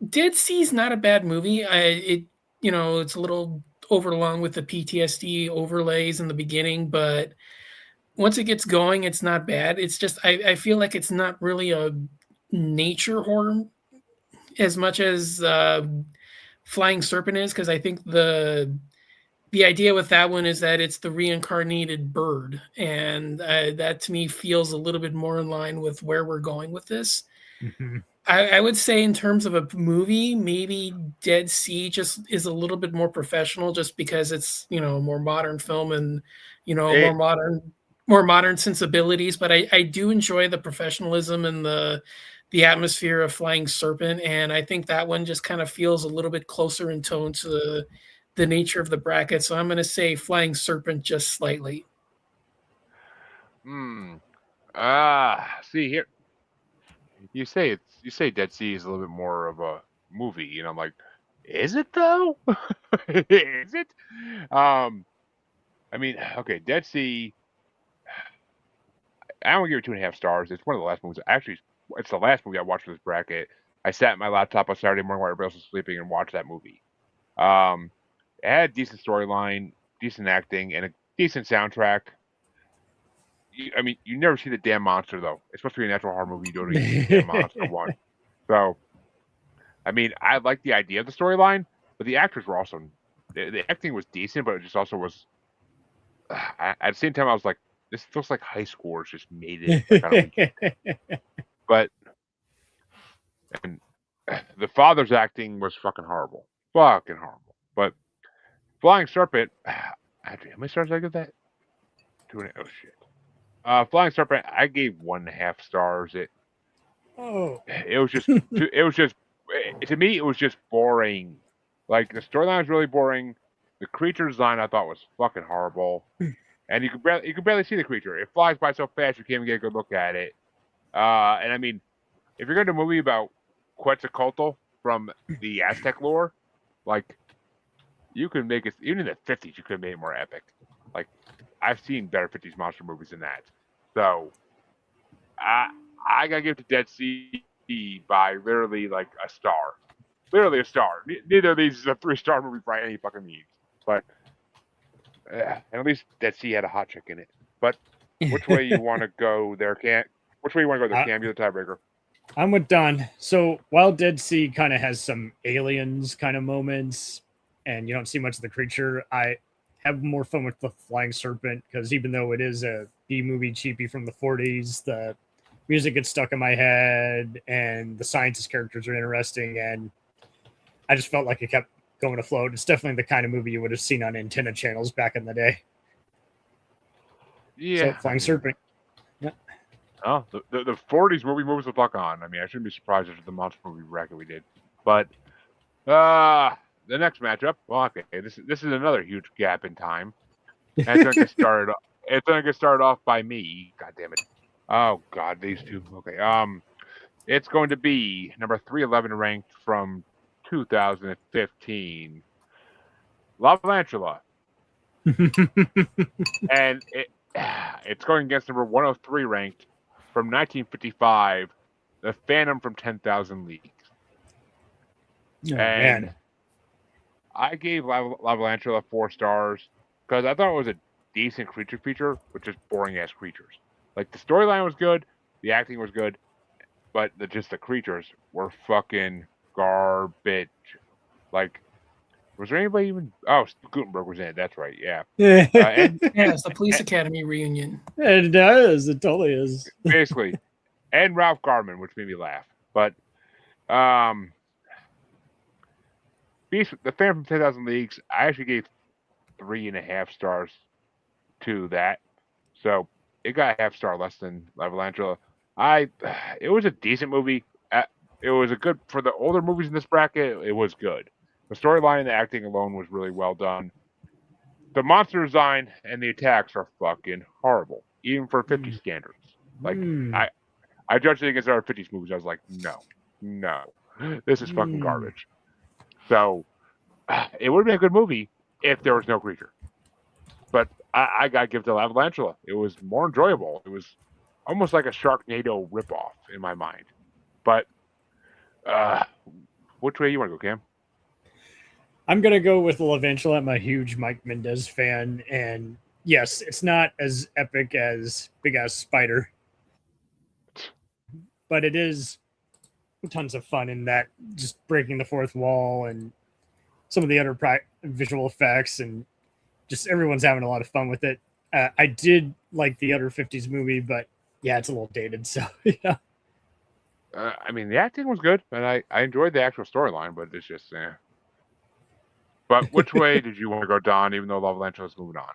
Speaker 3: Dead Sea is not a bad movie. It's a little overlong with the PTSD overlays in the beginning, but once it gets going, it's not bad. It's just I feel like it's not really a nature horror as much as Flying Serpent is, because I think the idea with that one is that it's the reincarnated bird, and that to me feels a little bit more in line with where we're going with this. I would say in terms of a movie, maybe Dead Sea just is a little bit more professional, just because it's a more modern film and more modern sensibilities. But I do enjoy the professionalism and the atmosphere of Flying Serpent, and I think that one just kind of feels a little bit closer in tone to the nature of the bracket. So I'm going to say Flying Serpent just slightly.
Speaker 1: See here. You say Dead Sea is a little bit more of a movie, and I'm like, is it though? Is it? I mean, okay, Dead Sea. I don't give it 2.5 stars. It's one of the last movies. Actually, it's the last movie I watched for this bracket. I sat in my laptop on Saturday morning while everybody else was sleeping and watched that movie. It had a decent storyline, decent acting, and a decent soundtrack. I mean, you never see the damn monster though. It's supposed to be a natural horror movie. You don't even see the damn monster one. So, I mean, I like the idea of the storyline, but the actors were also the acting was decent, but it just also was. At the same time, I was like, this feels like high schoolers just made it like on a weekend. But and the father's acting was fucking horrible, fucking horrible. But Flying Serpent, how many stars did I give that? 2.5. Oh shit. Flying Serpent, I gave 1.5 stars. It was just to me it was just boring. Like the storyline was really boring. The creature design I thought was fucking horrible, and you could barely see the creature. It flies by so fast you can't even get a good look at it. And I mean, if you're going to do a movie about Quetzalcoatl from the Aztec lore, like you can make it even in the 50s. You could have made it more epic. Like I've seen better 50s monster movies than that. So I gotta give it to Dead Sea by literally like a star. Literally a star. Neither of these is a 3-star movie by any fucking means. But and at least Dead Sea had a hot chick in it. But which way you want to go there, Cam? Which way you want to go there, Cam? You're the tiebreaker.
Speaker 2: I'm with Don. So while Dead Sea kind of has some aliens kind of moments, and you don't see much of the creature, I have more fun with the Flying Serpent, because even though it is a B movie cheapie from the 40s, the music gets stuck in my head, and the scientist characters are interesting, and I just felt like it kept going afloat. It's definitely the kind of movie you would have seen on antenna channels back in the day.
Speaker 1: Yeah.
Speaker 2: So Flying Serpent.
Speaker 1: Yeah. Oh, the 40s movie moves the fuck on. I mean, I shouldn't be surprised after the monster movie bracket we did. But the next matchup, well, okay, this is another huge gap in time. And it's gonna get started off by me. God damn it. Oh god, these two. Okay. It's going to be number 311 ranked from 2015. Lavantula. And it's going against number 103 ranked from 1955, The Phantom from 10,000 Leagues.
Speaker 2: Oh, man.
Speaker 1: I gave Lavantula 4 stars because I thought it was a decent creature feature with just boring ass creatures. Like the storyline was good, the acting was good, but the creatures were fucking garbage. Like, was there anybody even? Oh, Gutenberg was in it. That's right. Yeah.
Speaker 3: Yeah, it's the Police Academy reunion.
Speaker 2: It does. It totally is.
Speaker 1: Basically, and Ralph Garman, which made me laugh. But Beast, The Phantom from 10,000 Leagues, I actually gave 3.5 stars to that. So it got a half star less than Lavalantula. It was a decent movie. It was a good for the older movies in this bracket. It was good. The storyline and the acting alone was really well done. The monster design and the attacks are fucking horrible, even for 50 standards. Like I judged it against our 50s movies. I was like, no, this is fucking garbage. So it would have been a good movie if there was no creature. But I got to give it to Lavalantula. It was more enjoyable. It was almost like a Sharknado ripoff in my mind. But which way you want to go, Cam?
Speaker 2: I'm gonna go with Lavantula. I'm a huge Mike Mendez fan, and yes, it's not as epic as Big Ass Spider, but it is tons of fun in that just breaking the fourth wall and some of the other visual effects, and just everyone's having a lot of fun with it. I did like the other 50s movie, but yeah, it's a little dated. So yeah.
Speaker 1: I mean, the acting was good, and I enjoyed the actual storyline, but it's just, But which way did you want to go, Don, even though Lavalantula is moving on?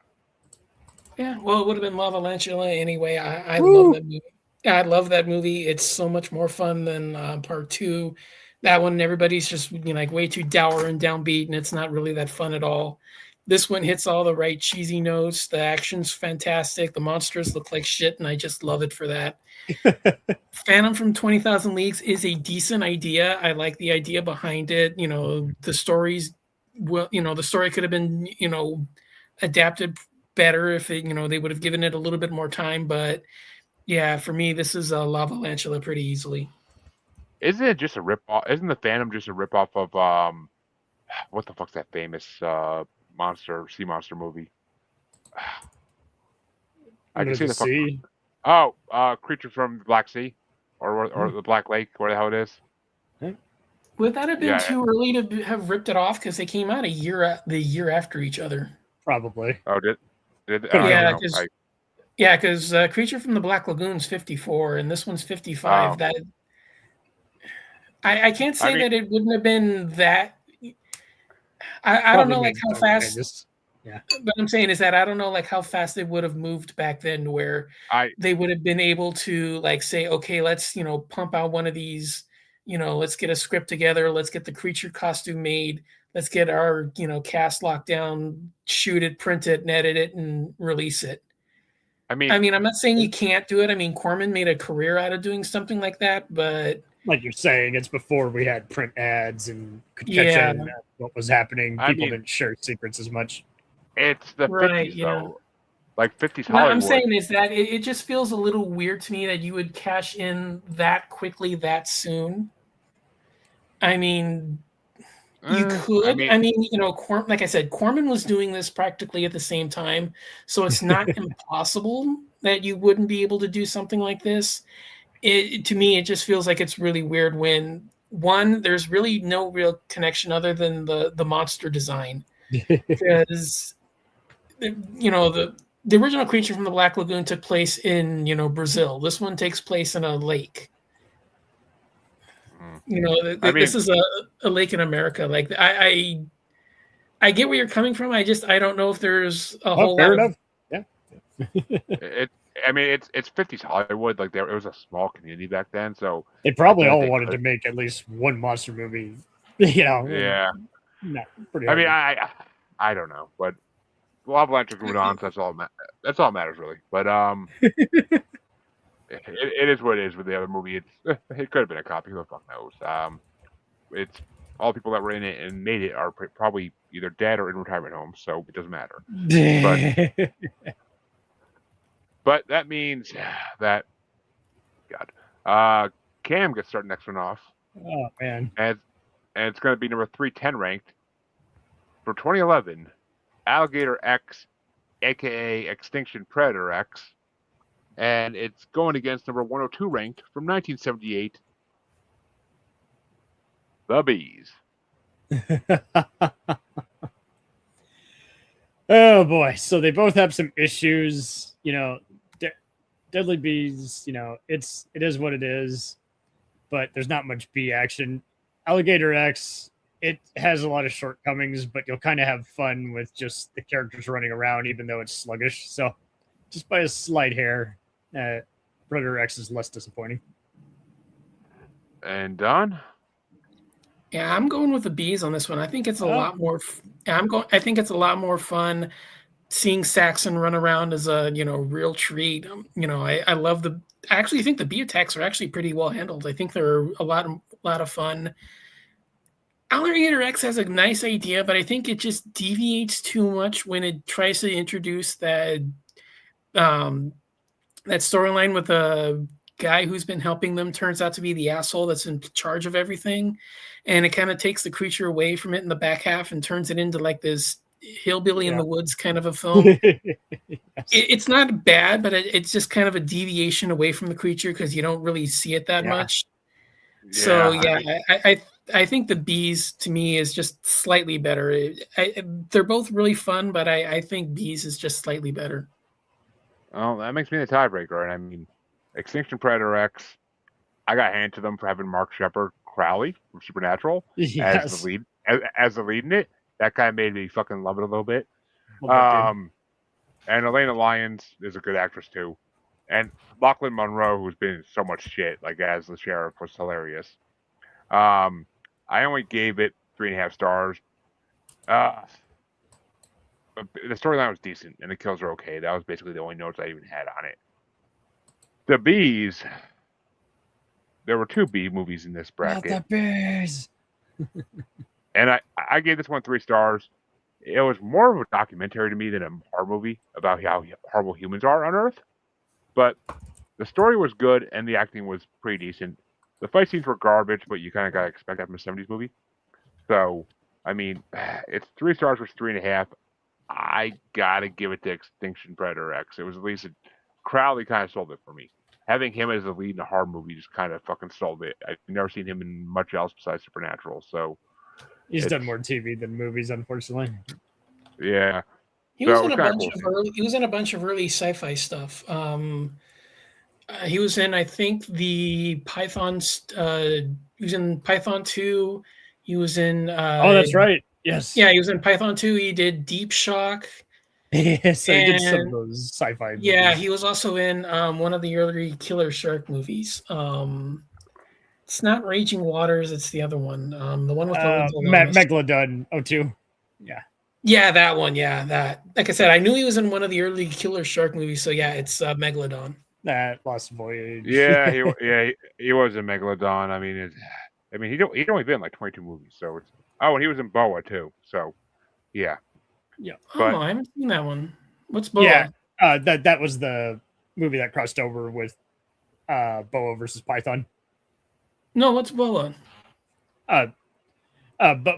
Speaker 3: Yeah, well, it would have been Lavalantula anyway. I love that movie. I love that movie. It's so much more fun than part two. That one, everybody's just like way too dour and downbeat, and it's not really that fun at all. This one hits all the right cheesy notes. The action's fantastic. The monsters look like shit, and I just love it for that. Phantom from 20,000 Leagues is a decent idea. I like the idea behind it. The story's the story could have been, adapted better if they would have given it a little bit more time. But yeah, for me, this is a Lavalantula pretty easily.
Speaker 1: Isn't it just a ripoff? Isn't the Phantom just a ripoff of what the fuck's that famous sea monster movie? I can see the
Speaker 2: sea.
Speaker 1: Creature from the Black Sea, or the Black Lake, where the hell it is.
Speaker 3: Would that have been too early to have ripped it off? Because they came out the year after each other.
Speaker 2: Probably.
Speaker 1: Oh, did
Speaker 3: yeah, because Creature from the Black Lagoon's 54, and this one's 55. That I can't say that it wouldn't have been that. I don't know like how fast.
Speaker 2: Yeah,
Speaker 3: but I'm saying is that I don't know like how fast they would have moved back then, where they would have been able to like say, okay, let's pump out one of these. Let's get a script together. Let's get the creature costume made. Let's get our, cast locked down, shoot it, print it, and edit it, and release it. I mean, I'm not saying you can't do it. I mean, Corman made a career out of doing something like that, but
Speaker 2: like you're saying, it's before we had print ads and could catch in what was happening. People didn't share secrets as much.
Speaker 1: It's the 50s, though. Like 50s Hollywood.
Speaker 3: What I'm saying is that it just feels a little weird to me that you would cash in that quickly, that soon. I mean, you could. Like I said, Corman was doing this practically at the same time, so it's not impossible that you wouldn't be able to do something like this. To me, it just feels like it's really weird when, one, there's really no real connection other than the monster design. Because, the original Creature from the Black Lagoon took place in, Brazil. This one takes place in a lake. This is a lake in America. Like I get where you're coming from. I don't know if there's a whole lot
Speaker 2: enough.
Speaker 1: It's 50s Hollywood. Like it was a small community back then, so
Speaker 2: they probably all wanted to make at least one monster movie.
Speaker 1: Yeah.
Speaker 2: Pretty
Speaker 1: I don't know, but Lavalantula moved on. So that's all matters really. But it is what it is with the other movie. It could have been a copy. Who the fuck knows? It's all the people that were in it and made it are probably either dead or in retirement homes, so it doesn't matter. But that means that Cam gets started next one off.
Speaker 2: Oh man!
Speaker 1: And it's going to be number 310 ranked for 2011. Alligator X, aka Extinction Predator X. And it's going against number 102 ranked from 1978, The Bees.
Speaker 2: Oh boy! So they both have some issues. Deadly Bees. It is what it is, but there's not much bee action. Alligator X it has a lot of shortcomings, but you'll kind of have fun with just the characters running around, even though it's sluggish. So, just by a slight hair, Predator X is less disappointing.
Speaker 1: And Don?
Speaker 3: Yeah, I'm going with the bees on this one. I think it's a lot more. I think it's a lot more fun seeing Saxon run around as a real treat. I love the. I actually think the bee attacks are actually pretty well handled. I think they're a lot of fun. Alligator X has a nice idea, but I think it just deviates too much when it tries to introduce that that storyline with a guy who's been helping them turns out to be the asshole that's in charge of everything, and it kind of takes the creature away from it in the back half and turns it into like this hillbilly in the woods kind of a film.
Speaker 2: Yes.
Speaker 3: It's not bad, but it's just kind of a deviation away from the creature because you don't really see it that much. So I think the bees to me is just slightly better. They're both really fun, but I think bees is just slightly better.
Speaker 1: Well, that makes me the tiebreaker. And I mean, Extinction Predator X, I got handed to them for having Mark Shepard Crowley from Supernatural as the lead, as the lead in it. That kind of made me fucking love it a little bit. And Elena Lyons is a good actress too. And Lachlan Monroe, who's been in so much shit, like as the sheriff, was hilarious. I only gave it 3.5 stars. The storyline was decent, and the kills are okay. That was basically the only notes I even had on it. The bees. There were 2 bee movies in this bracket.
Speaker 2: Not the bees.
Speaker 1: And I gave this one 3 stars. It was more of a documentary to me than a horror movie about how horrible humans are on Earth. But the story was good, and the acting was pretty decent. The fight scenes were garbage, but you kind of got to expect that from a 70s movie. So, I mean, it's 3 stars versus 3.5. I got to give it to Extinction Predator X. It was at least Crowley kind of sold it for me. Having him as the lead in a horror movie just kind of fucking sold it. I've never seen him in much else besides Supernatural. So
Speaker 2: he's done more TV than movies, unfortunately.
Speaker 1: Yeah,
Speaker 3: he was in a bunch of early sci-fi stuff. He was in, I think, the Python's. He was in Python 2. He was in.
Speaker 2: Oh, that's right. Yes.
Speaker 3: Yeah, he was in Python 2. He did Deep Shock.
Speaker 2: Yes, he did some of those sci-fi movies.
Speaker 3: Yeah, he was also in one of the early Killer Shark movies. It's not Raging Waters. It's the other one. The one with
Speaker 2: Megalodon 02. Yeah.
Speaker 3: Yeah, that one. Yeah, that. Like I said, I knew he was in one of the early Killer Shark movies. So yeah, it's Megalodon.
Speaker 2: That Lost Voyage.
Speaker 1: Yeah, he was in Megalodon. I mean, he'd only been in like 22 movies. So it's and he was in Boa too. So yeah.
Speaker 2: Yeah.
Speaker 3: But, I haven't seen that one. What's Boa?
Speaker 2: Yeah, that was the movie that crossed over with Boa versus Python.
Speaker 3: No, what's Boa?
Speaker 2: But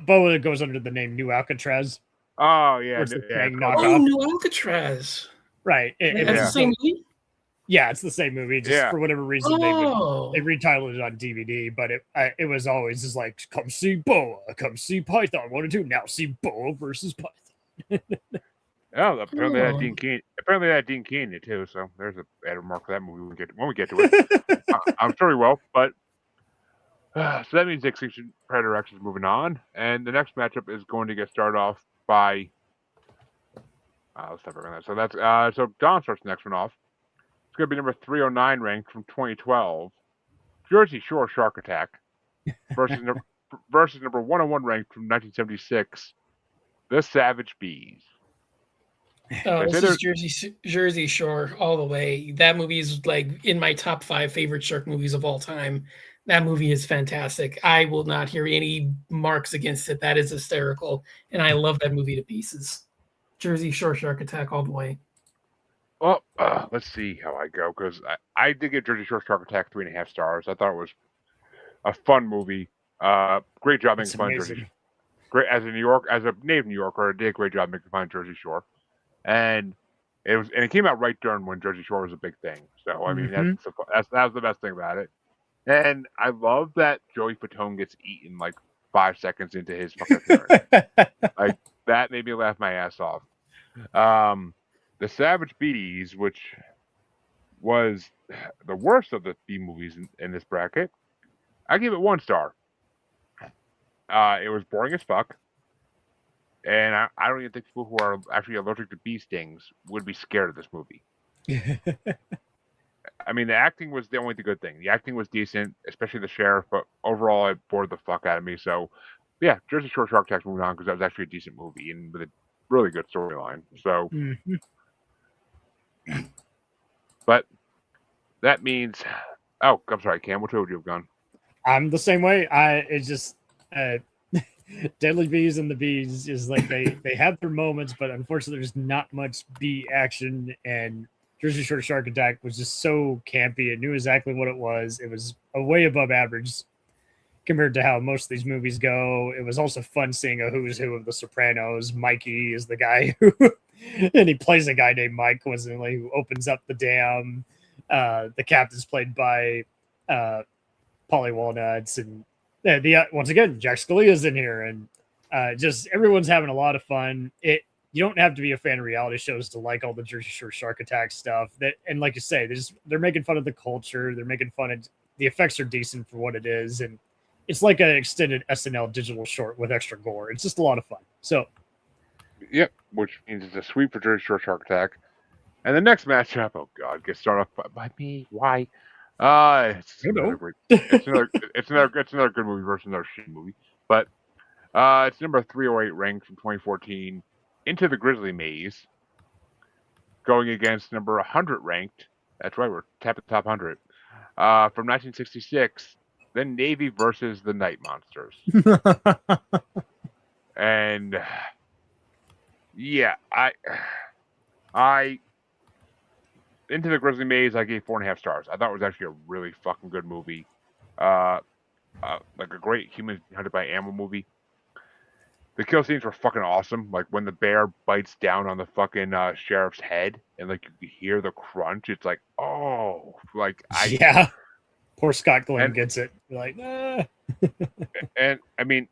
Speaker 2: Boa goes under the name New Alcatraz.
Speaker 3: Oh yeah, New Alcatraz.
Speaker 2: Right.
Speaker 3: That's the same movie.
Speaker 2: Yeah, it's the same movie. Just for whatever reason, they retitled it on DVD. But it was always just like, come see Boa, come see Python 1 and 2. Now see Boa versus Python.
Speaker 1: Apparently that Dean Keen. Apparently that Dean Keen did too. So there's a added mark for that movie when we get to it. I'm sure we will. But so that means Extinction Predator X is moving on, and the next matchup is going to get started off by. Let's stop working on that. So that's so Don starts the next one off. It's going to be number 309 ranked from 2012, Jersey Shore Shark Attack, versus number 101 ranked from 1976, The Savage Bees.
Speaker 3: Oh, this is Jersey Shore all the way. That movie is like in my top 5 favorite shark movies of all time. That movie is fantastic. I will not hear any marks against it. That is hysterical, and I love that movie to pieces. Jersey Shore Shark Attack all the way.
Speaker 1: Well, let's see how I go, because I did give Jersey Shore Shark Attack 3.5 stars. I thought it was a fun movie. Great job making fun of Jersey Shore. Great as a native New Yorker, I did a great job making fun of Jersey Shore, and it came out right during when Jersey Shore was a big thing. So I mean that was the best thing about it. And I love that Joey Fatone gets eaten like 5 seconds into his fucking appearance. Like that made me laugh my ass off. The Savage Bees, which was the worst of the B movies in this bracket, I give it 1 star. It was boring as fuck, and I don't even think people who are actually allergic to bee stings would be scared of this movie. I mean, the acting was the only good thing. The acting was decent, especially the sheriff, but overall, it bored the fuck out of me. So, yeah, Jersey Shore Shark Attacks moving on because that was actually a decent movie and with a really good storyline. So,
Speaker 2: Mhm.
Speaker 1: but that means, oh, I'm sorry, Cam, which way would you have gone?
Speaker 2: I'm the same way. It's just uh, Deadly Bees and the Bees is like they have their moments, but unfortunately, there's not much bee action. And Jersey Shore Shark Attack was just so campy. It knew exactly what it was. It was a way above average compared to how most of these movies go. It was also fun seeing a who's who of The Sopranos. Mikey is the guy who, and he plays a guy named Mike, coincidentally, who opens up the dam. The captain's played by Polly Walnuts, and once again, Jack Scalia's in here, and just everyone's having a lot of fun. You don't have to be a fan of reality shows to like all the Jersey Shore Shark Attack stuff. And like you say, they're making fun of the culture. They're making fun of the effects are decent for what it is, and it's like an extended SNL digital short with extra gore. It's just a lot of fun. So,
Speaker 1: yep, which means it's a sweep for Jersey Shore Shark Attack. And the next matchup, oh god, gets started off by me. Why? It's another great. It's another good movie versus another shitty movie. But it's number 308 ranked from 2014, Into the Grizzly Maze, going against number 100 ranked. That's right, we're tapping the top 100 from 1966. Then Navy versus the Night Monsters. And yeah, I Into the Grizzly Maze, I gave 4.5 stars. I thought it was actually a really fucking good movie. Like a great human hunted by animal movie. The kill scenes were fucking awesome. Like when the bear bites down on the fucking sheriff's head, and like you hear the crunch. It's like, oh, like
Speaker 2: yeah, poor Scott Glenn gets it. You're like,
Speaker 1: and I mean,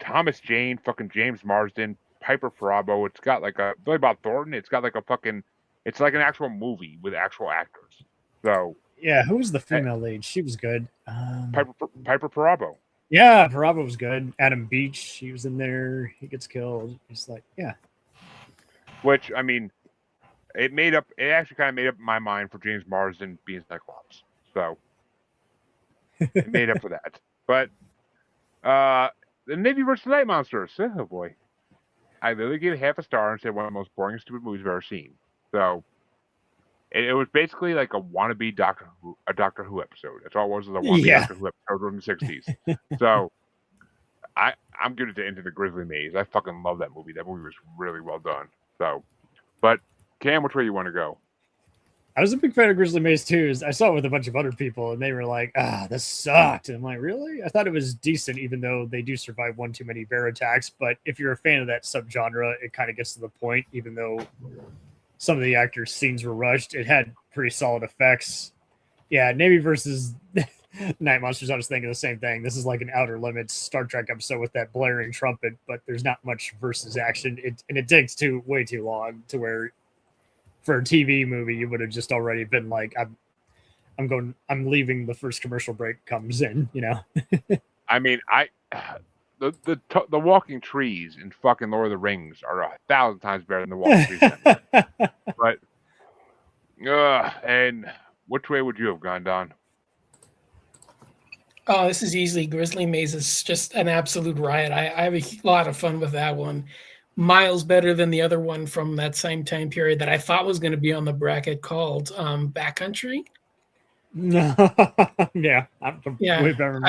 Speaker 1: Thomas Jane, fucking James Marsden, Piper Perabo. It's got like a Billy Bob Thornton. It's got like a fucking. It's like an actual movie with actual actors. So
Speaker 2: yeah, who was the female lead? She was good.
Speaker 1: Piper Perabo.
Speaker 2: Yeah, Parabo was good. Adam Beach, he was in there. He gets killed. It's like, yeah.
Speaker 1: Which I mean, it actually kind of made up my mind for James Marsden being Cyclops. So it made up for that. But the Navy versus Night Monsters. Oh boy, I literally gave half a star and said one of the most boring, stupid movies I've ever seen. So it was basically like a wannabe Doctor Who episode. That's all it was a wannabe Doctor Who episode from the '60s. So I'm giving it to Into the Grizzly Maze. I fucking love that movie. That movie was really well done. So, but Cam, which way you want to go?
Speaker 2: I was a big fan of Grizzly Maze too. I saw it with a bunch of other people, and they were like, this sucked. And I'm like, really? I thought it was decent, even though they do survive one too many bear attacks. But if you're a fan of that subgenre, it kind of gets to the point, even though some of the actors' scenes were rushed. It had pretty solid effects. Yeah, Navy versus Night Monsters, I was thinking the same thing. This is like an Outer Limits Star Trek episode with that blaring trumpet, but there's not much versus action. It takes way too long to where for a TV movie you would have just already been like, I'm leaving the first commercial break comes in, you know.
Speaker 1: I mean, the walking trees in fucking Lord of the Rings are 1,000 times better than the walking trees. But and which way would you have gone, Don?
Speaker 3: Oh, this is easily Grizzly Maze is just an absolute riot. I have a lot of fun with that one. Miles better than the other one from that same time period that I thought was going to be on the bracket called Backcountry.
Speaker 2: Yeah, way better.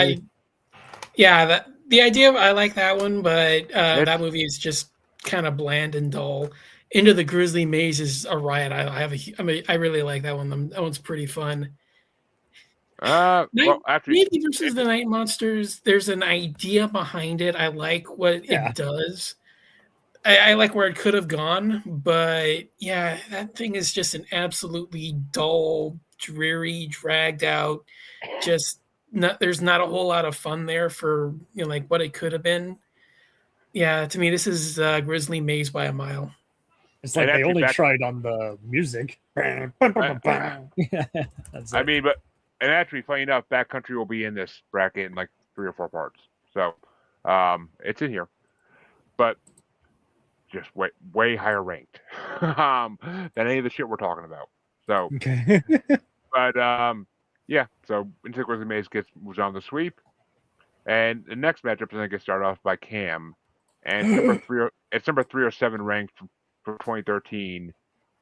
Speaker 3: The idea I like that one, but that movie is just kind of bland and dull. Into the Grizzly Maze is a riot. I really like that one. That one's pretty fun. Navy versus the Night Monsters. There's an idea behind it. I like what it does. I like where it could have gone, but yeah, that thing is just an absolutely dull, dreary, dragged out. There's not a whole lot of fun there for like what it could have been. Yeah, to me, this is Grizzly Maze by a mile.
Speaker 2: It's like they only tried on the music.
Speaker 1: I mean, but and actually, funny enough, Backcountry will be in this bracket in like 3 or 4 parts. So It's in here, but just way higher ranked than any of the shit we're talking about. So,
Speaker 2: Okay.
Speaker 1: but yeah. So Into the Grizzly Maze moves on to sweep, and the next matchup is going to get started off by Cam, and it's number three. It's number 307 ranked for 2013,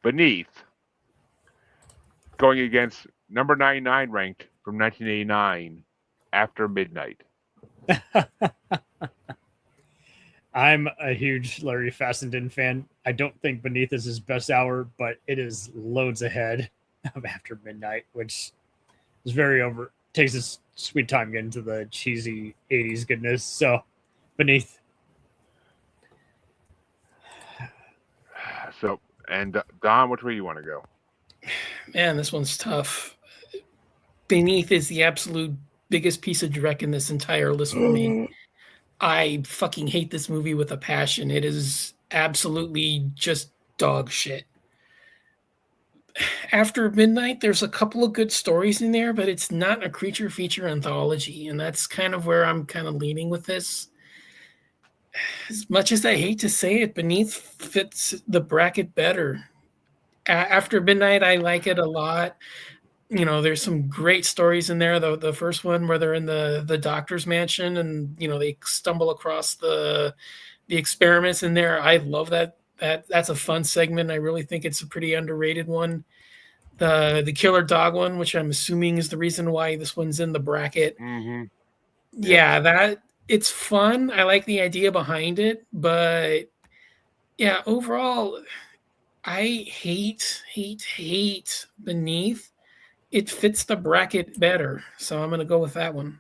Speaker 1: Beneath, going against number 99 ranked from 1989, After Midnight.
Speaker 2: I'm a huge Larry Fassenden fan. I don't think Beneath is his best hour, but it is loads ahead of After Midnight, which is very over. Takes its sweet time getting to the cheesy 80s goodness. So, Beneath.
Speaker 1: So, and Don, which way you want to go?
Speaker 3: Man, this one's tough. Beneath is the absolute biggest piece of dreck in this entire list for me. I fucking hate this movie with a passion. It is absolutely just dog shit. After Midnight, there's a couple of good stories in there, but it's not a creature feature anthology, and that's kind of where I'm kind of leaning with this. As much as I hate to say it, Beneath fits the bracket better. After Midnight, I like it a lot. You know, there's some great stories in there. The first one where they're in the doctor's mansion and they stumble across the experiments in there. I love that. That's a fun segment. I really think it's a pretty underrated one. The killer dog one, which I'm assuming is the reason why this one's in the bracket.
Speaker 1: Mm-hmm.
Speaker 3: Yeah, that it's fun. I like the idea behind it, but yeah, overall, I hate Beneath. It fits the bracket better, so I'm going to go with that one.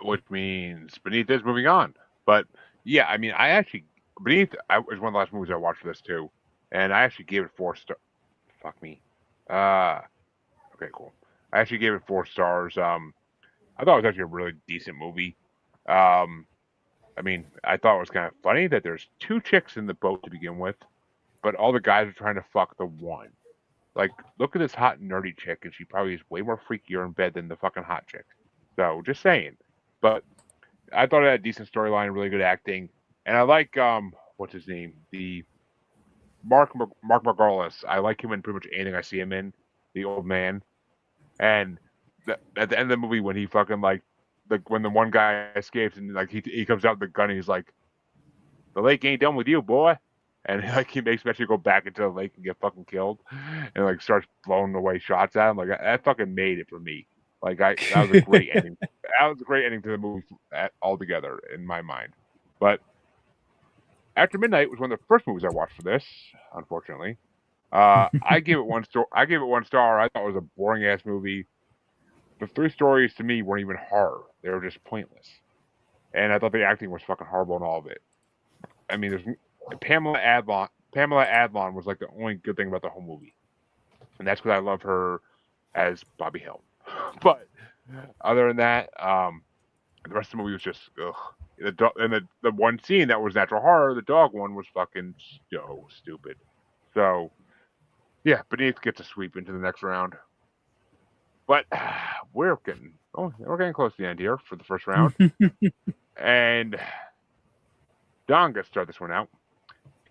Speaker 1: Which means Beneath is moving on. But yeah, I mean, I actually Beneath was one of the last movies I watched for this too, and I actually gave it 4 stars. Fuck me. Okay, cool. I actually gave it 4 stars. I thought it was actually a really decent movie. I mean, I thought it was kind of funny that there's 2 chicks in the boat to begin with, but all the guys are trying to fuck the one. Like, look at this hot nerdy chick, and she probably is way more freakier in bed than the fucking hot chick. So, just saying. But I thought it had a decent storyline, really good acting, and I like what's his name, the Mark Margolis. I like him in pretty much anything I see him in. The old man, and at the end of the movie when he fucking like when the one guy escapes and like he comes out with the gun and he's like, "The lake ain't done with you, boy." And like he makes Metro go back into the lake and get fucking killed, and like starts blowing away shots at him. Like that fucking made it for me. Like that was a great ending. That was a great ending to the movie altogether in my mind. But After Midnight was one of the first movies I watched for this. Unfortunately, I gave it 1 star. I gave it 1 star. I thought it was a boring ass movie. The 3 stories to me weren't even horror; they were just pointless. And I thought the acting was fucking horrible in all of it. I mean, there's Pamela Adlon. Pamela Adlon was like the only good thing about the whole movie, and that's because I love her as Bobby Hill. But other than that, the rest of the movie was just ugh. The one scene that was natural horror, the dog one, was fucking so stupid. So yeah, Beneath gets a sweep into the next round. But we're getting close to the end here for the first round, and Don gets to start this one out.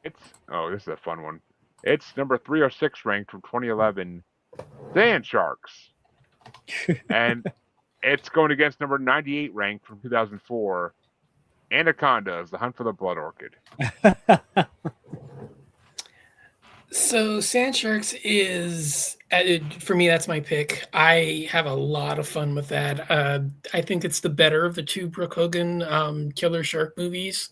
Speaker 1: This is a fun one. It's number 306 ranked from 2011, Sand Sharks, and it's going against number 98 ranked from 2004, Anacondas: The Hunt for the Blood Orchid.
Speaker 3: So Sand Sharks is for me. That's my pick. I have a lot of fun with that. I think it's the better of the 2 Brooke Hogan killer shark movies.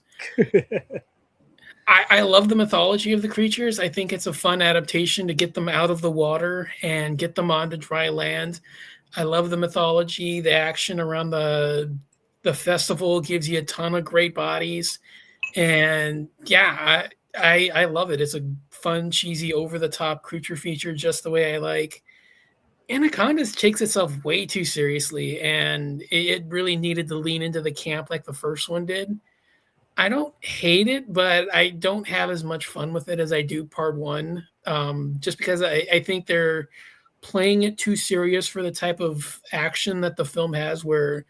Speaker 3: I love the mythology of the creatures. I think it's a fun adaptation to get them out of the water and get them onto dry land. I love the mythology. The action around the festival gives you a ton of great bodies, and yeah, I love it. It's a fun, cheesy, over the top creature feature, just the way I like. Anacondas takes itself way too seriously, and it really needed to lean into the camp like the first one did. I don't hate it, but I don't have as much fun with it as I do part one. Just because I think they're playing it too serious for the type of action that the film has, where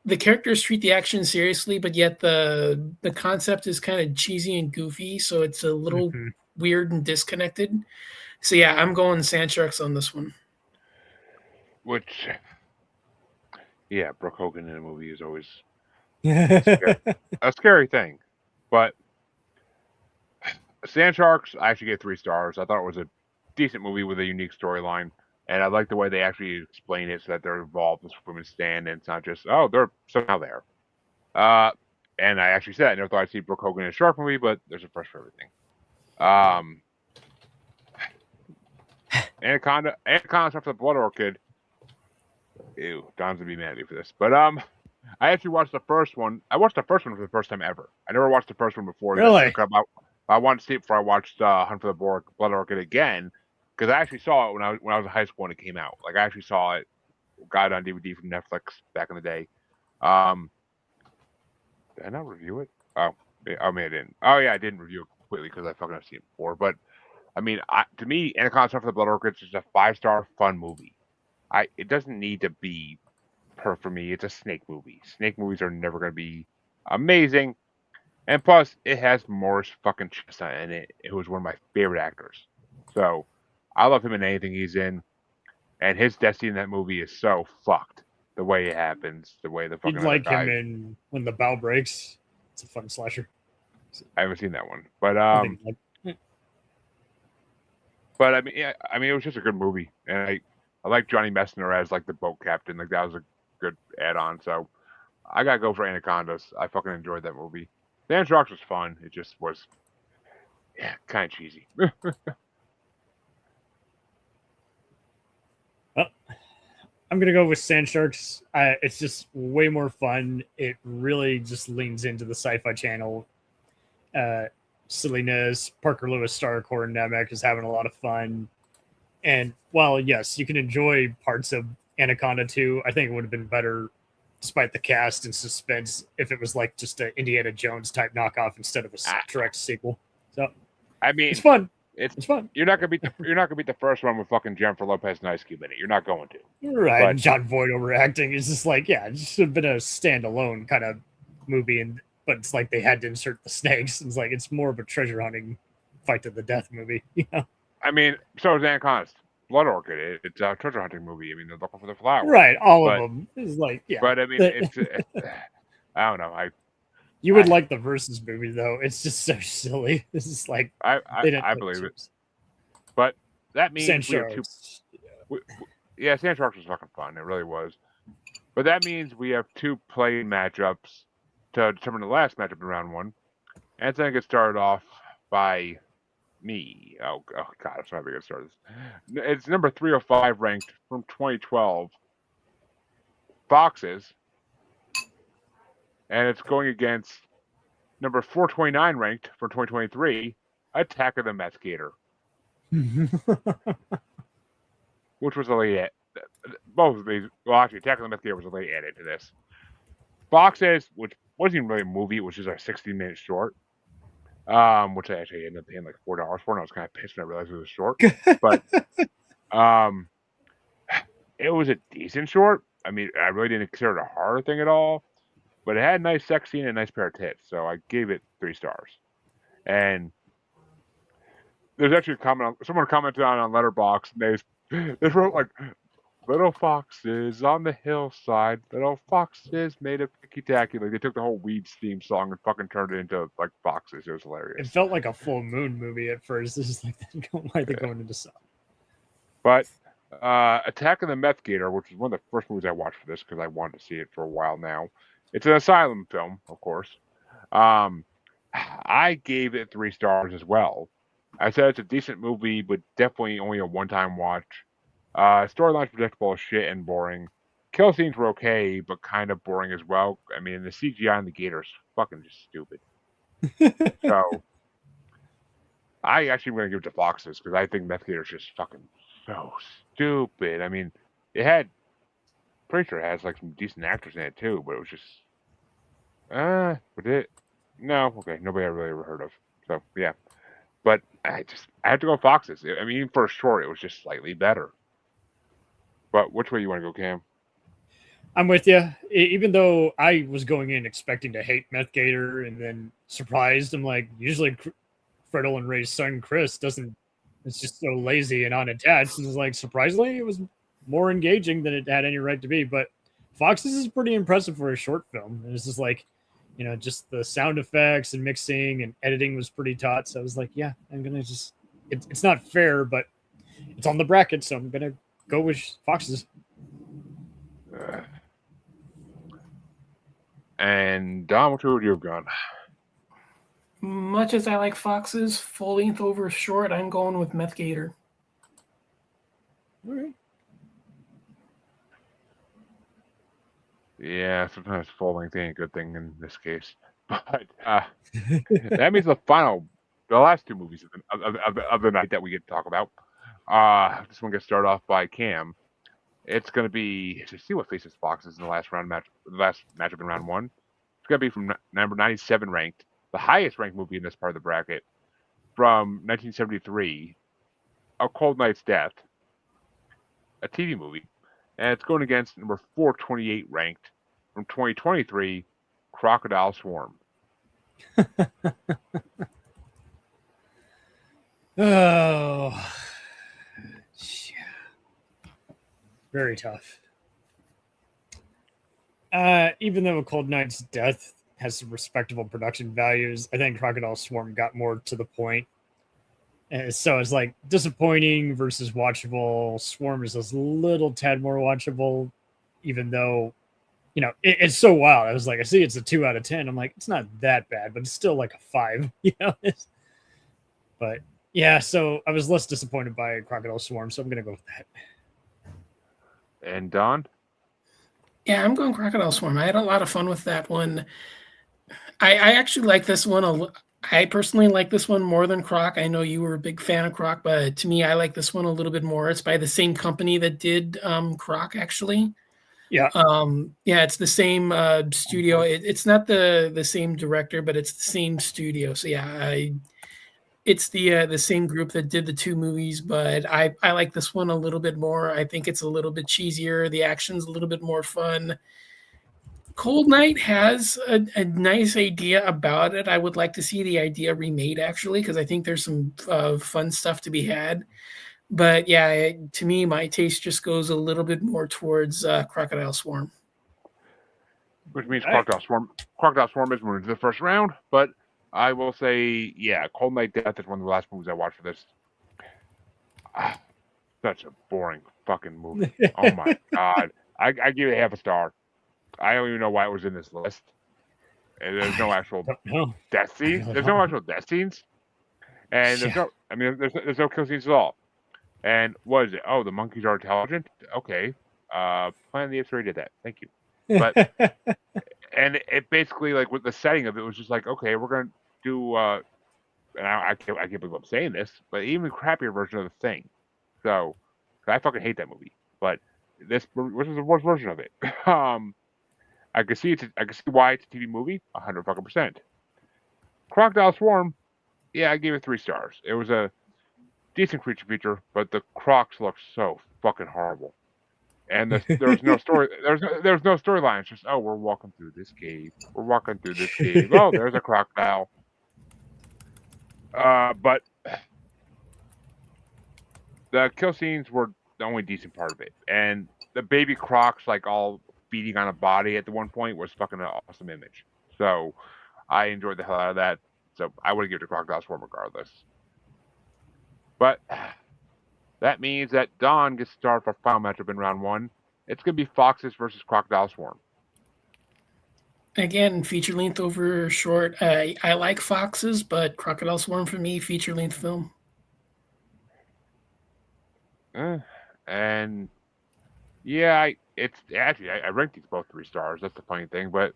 Speaker 3: the characters treat the action seriously, but yet the concept is kind of cheesy and goofy, so it's a little weird and disconnected. So yeah, I'm going Sand Sharks on this one.
Speaker 1: Which, yeah, Brooke Hogan in a movie is always a scary thing. But Sand Sharks, I actually get 3 stars. I thought it was a decent movie with a unique storyline. And I like the way they actually explain it so that they're involved as women stand, and it's not just, oh, they're somehow there. And I actually said I never thought I'd see Brooke Hogan in a shark movie, but there's a first for everything. Anaconda stuff for the Blood Orchid. Ew, Don's gonna be mad at me for this. But I actually watched the first one. I watched the first one for the first time ever. I never watched the first one before.
Speaker 2: Really?
Speaker 1: I wanted to see it before I watched Hunt for the Blood Orchid again, because I actually saw it when I was in high school when it came out. Like I actually saw it, got it on DVD from Netflix back in the day. Did I not review it? Oh, I mean I didn't. Oh yeah, I didn't review it completely because I fucking have seen it before. But I mean, to me, Anaconda Hunt for the Blood Orchid is just a 5-star fun movie. It doesn't need to be perfect for me. It's a snake movie. Snake movies are never going to be amazing. And plus, it has Morris fucking Chestnut in it, who was one of my favorite actors. So, I love him in anything he's in. And his destiny in that movie is so fucked. The way it happens, the way the fucking
Speaker 2: You'd
Speaker 1: other
Speaker 2: like
Speaker 1: guy.
Speaker 2: him in When the Bow Breaks. It's a fun slasher.
Speaker 1: I haven't seen that one, but
Speaker 2: I
Speaker 1: mean, yeah, I mean, it was just a good movie, and I like Johnny Messner as like the boat captain. Like that was a good add-on. So I gotta go for Anacondas. I fucking enjoyed that movie. Sand Sharks was fun. It just was, yeah, kind of cheesy.
Speaker 2: I'm gonna go with Sand Sharks. It's just way more fun. It really just leans into the Sci-Fi Channel silliness. Parker Lewis star Corin Nemec is having a lot of fun. And while yes, you can enjoy parts of Anaconda 2, I think it would have been better, despite the cast and suspense, if it was like just an Indiana Jones type knockoff instead of a direct sequel. So
Speaker 1: I mean,
Speaker 2: it's fun.
Speaker 1: It's
Speaker 2: fun.
Speaker 1: You're not gonna beat the first one with fucking Jennifer Lopez and Ice Cube in it. You're not going to.
Speaker 2: Right. But John Voight overacting is just like, yeah, it should have been a standalone kind of movie, but it's like they had to insert the snakes. It's like it's more of a treasure hunting, fight to the death movie. You know?
Speaker 1: I mean, so is Anaconda's Blood Orchid. It's a treasure hunting movie. I mean, they're looking for the flowers.
Speaker 2: Right. All of them is like, yeah.
Speaker 1: But I mean, it's I don't know.
Speaker 2: You would like the Versus movie though. It's just so silly. This is like
Speaker 1: I believe it. But that means
Speaker 2: Sand
Speaker 1: we have
Speaker 2: Sharks.
Speaker 1: Yeah, Sand Sharks was fucking fun. It really was. But that means we have 2 play matchups to determine the last matchup in round 1. And it's going to get started off by me. Oh God, that's not a good start. It's number 305 ranked from 2012. Foxes. And it's going against number 429 ranked for 2023, Attack of the Meth Gator. Which was a late both of these. Well, actually, Attack of the Meth Gator was a late edit to this. Foxes, which wasn't even really a movie, it was just a 60-minute short. Which I actually ended up paying like $4 for, and I was kind of pissed when I realized it was short. But it was a decent short. I mean, I really didn't consider it a horror thing at all. But it had a nice sex scene and a nice pair of tits, so I gave it 3 stars. And there's actually a comment. Someone commented on Letterboxd, and they wrote like, "Little foxes on the hillside, little foxes made of ticky-tacky." Like they took the whole Weeds theme song and fucking turned it into like foxes. It was hilarious.
Speaker 2: It felt like a full moon movie at first. This is like why they're going into sun.
Speaker 1: But Attack of the Meth Gator, which is one of the first movies I watched for this because I wanted to see it for a while now. It's an asylum film, of course. I gave it 3 stars as well. I said it's a decent movie, but definitely only a one-time watch. Storyline's predictable as shit and boring. Kill scenes were okay, but kind of boring as well. I mean, the CGI on the gator is fucking just stupid. So, I actually am going to give it to Foxes, because I think Meth Gator is just fucking so stupid. I mean, pretty sure it has like some decent actors in it too, but it was just nobody I really ever heard of. So yeah. But I had to go Foxes. I mean, even for a short, it was just slightly better. But which way you want to go, Cam?
Speaker 2: I'm with you. Even though I was going in expecting to hate Meth Gator and then surprised, I'm like, usually Freddle and Ray's son Chris doesn't. It's just so lazy and unattached. And it's like surprisingly, it was more engaging than it had any right to be. But Fox's is pretty impressive for a short film. It was just like, just the sound effects and mixing and editing was pretty taut. So I was like, yeah, I'm gonna just. It's not fair, but it's on the bracket, so I'm gonna go with Fox's.
Speaker 1: And Dom, which would you have gone?
Speaker 3: Much as I like Fox's, full length over short, I'm going with Meth Gator.
Speaker 2: All right.
Speaker 1: Yeah, sometimes full length ain't a good thing in this case. But that means the last two movies of the night that we get to talk about. This one gets started off by Cam. It's going to be to see what faces Foxes in the last matchup in round one. It's going to be from number 97 ranked, the highest ranked movie in this part of the bracket, from 1973, A Cold Night's Death, a TV movie, and it's going against number 428 ranked from 2023, Crocodile Swarm.
Speaker 2: Oh, very tough. Even though A Cold Night's Death has some respectable production values, I think Crocodile Swarm got more to the point. So it's like disappointing versus watchable. Swarm is a little tad more watchable, even though, it's so wild. I was like, I see it's a 2 out of 10. I'm like, it's not that bad, but it's still like a 5, But yeah, so I was less disappointed by Crocodile Swarm, so I'm going to go with that.
Speaker 1: And Don?
Speaker 3: Yeah, I'm going Crocodile Swarm. I had a lot of fun with that one. I actually like this one. I personally like this one more than Croc. I know you were a big fan of Croc, but to me, I like this one a little bit more. It's by the same company that did Croc, actually.
Speaker 2: Yeah.
Speaker 3: Yeah, it's the same studio. It's not the same director, but it's the same studio. So yeah, it's the same group that did the two movies, but I like this one a little bit more. I think it's a little bit cheesier. The action's a little bit more fun. Cold Night has a nice idea about it. I would like to see the idea remade, actually, because I think there's some fun stuff to be had. But yeah, to me, my taste just goes a little bit more towards Crocodile Swarm.
Speaker 1: Which means Crocodile Swarm is moving to the first round, but I will say, yeah, Cold Night Death is one of the last movies I watched for this. Such a boring fucking movie. Oh my god. I give it half a star. I don't even know why it was in this list. And there's no actual death scenes. There's no actual death scenes. And there's no kill scenes at all. And what is it? Oh, the monkeys are intelligent? Okay. Planet of the Apes already did that. Thank you. But and it basically, like, with the setting of it was just like, okay, we're gonna do and I can't believe I'm saying this, but even crappier version of the Thing. So I fucking hate that movie. But this was the worst version of it. I can see why it's a TV movie, 100%. Crocodile Swarm, yeah, I gave it 3 stars. It was a decent creature feature, but the crocs look so fucking horrible. And there was no story. There's no storyline. It's just, oh, we're walking through this cave. We're walking through this cave. Oh, there's a crocodile. But the kill scenes were the only decent part of it, and the baby crocs, like, all beating on a body at the one point, was fucking an awesome image. So I enjoyed the hell out of that. So I would give it to Crocodile Swarm regardless. But that means that Don gets started for final matchup in round 1. It's going to be Foxes versus Crocodile Swarm.
Speaker 3: Again, feature length over short. I like Foxes, but Crocodile Swarm for me, feature length film.
Speaker 1: And yeah, I ranked these both 3 stars. That's the funny thing, but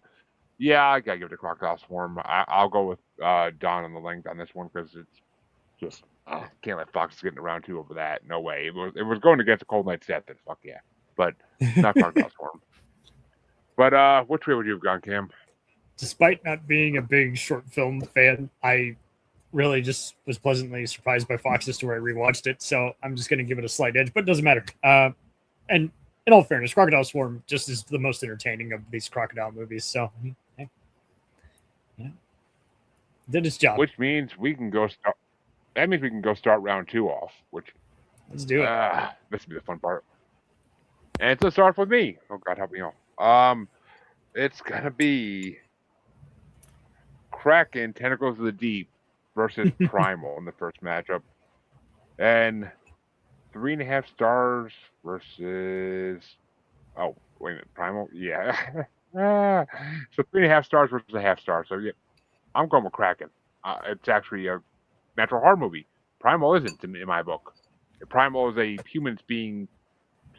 Speaker 1: yeah, I gotta give it to Crocodile Swarm. I'll go with Don on the length on this one because it's just can't let Foxes get in round 2 over that. No way. It was going against a Cold Night's Death. Then fuck yeah, but not Crocodile Swarm. But which way would you have gone, Cam?
Speaker 2: Despite not being a big short film fan, I really just was pleasantly surprised by Foxes to where I rewatched it. So I'm just going to give it a slight edge, but it doesn't matter. And in all fairness, Crocodile Swarm just is the most entertaining of these crocodile movies. So, hey, did its job.
Speaker 1: Which means we can go start. That means we can go start round 2 off. Which
Speaker 2: Let's do it.
Speaker 1: this will be the fun part. And so start with me. Oh God, help me out. It's gonna be Kraken Tentacles of the Deep versus Primal in the first matchup, and 3.5 stars versus. Oh wait a minute, Primal. Yeah. So 3.5 stars versus a half star. So yeah, I'm going with Kraken. It's actually a natural horror movie. Primal isn't in my book. Primal is a humans being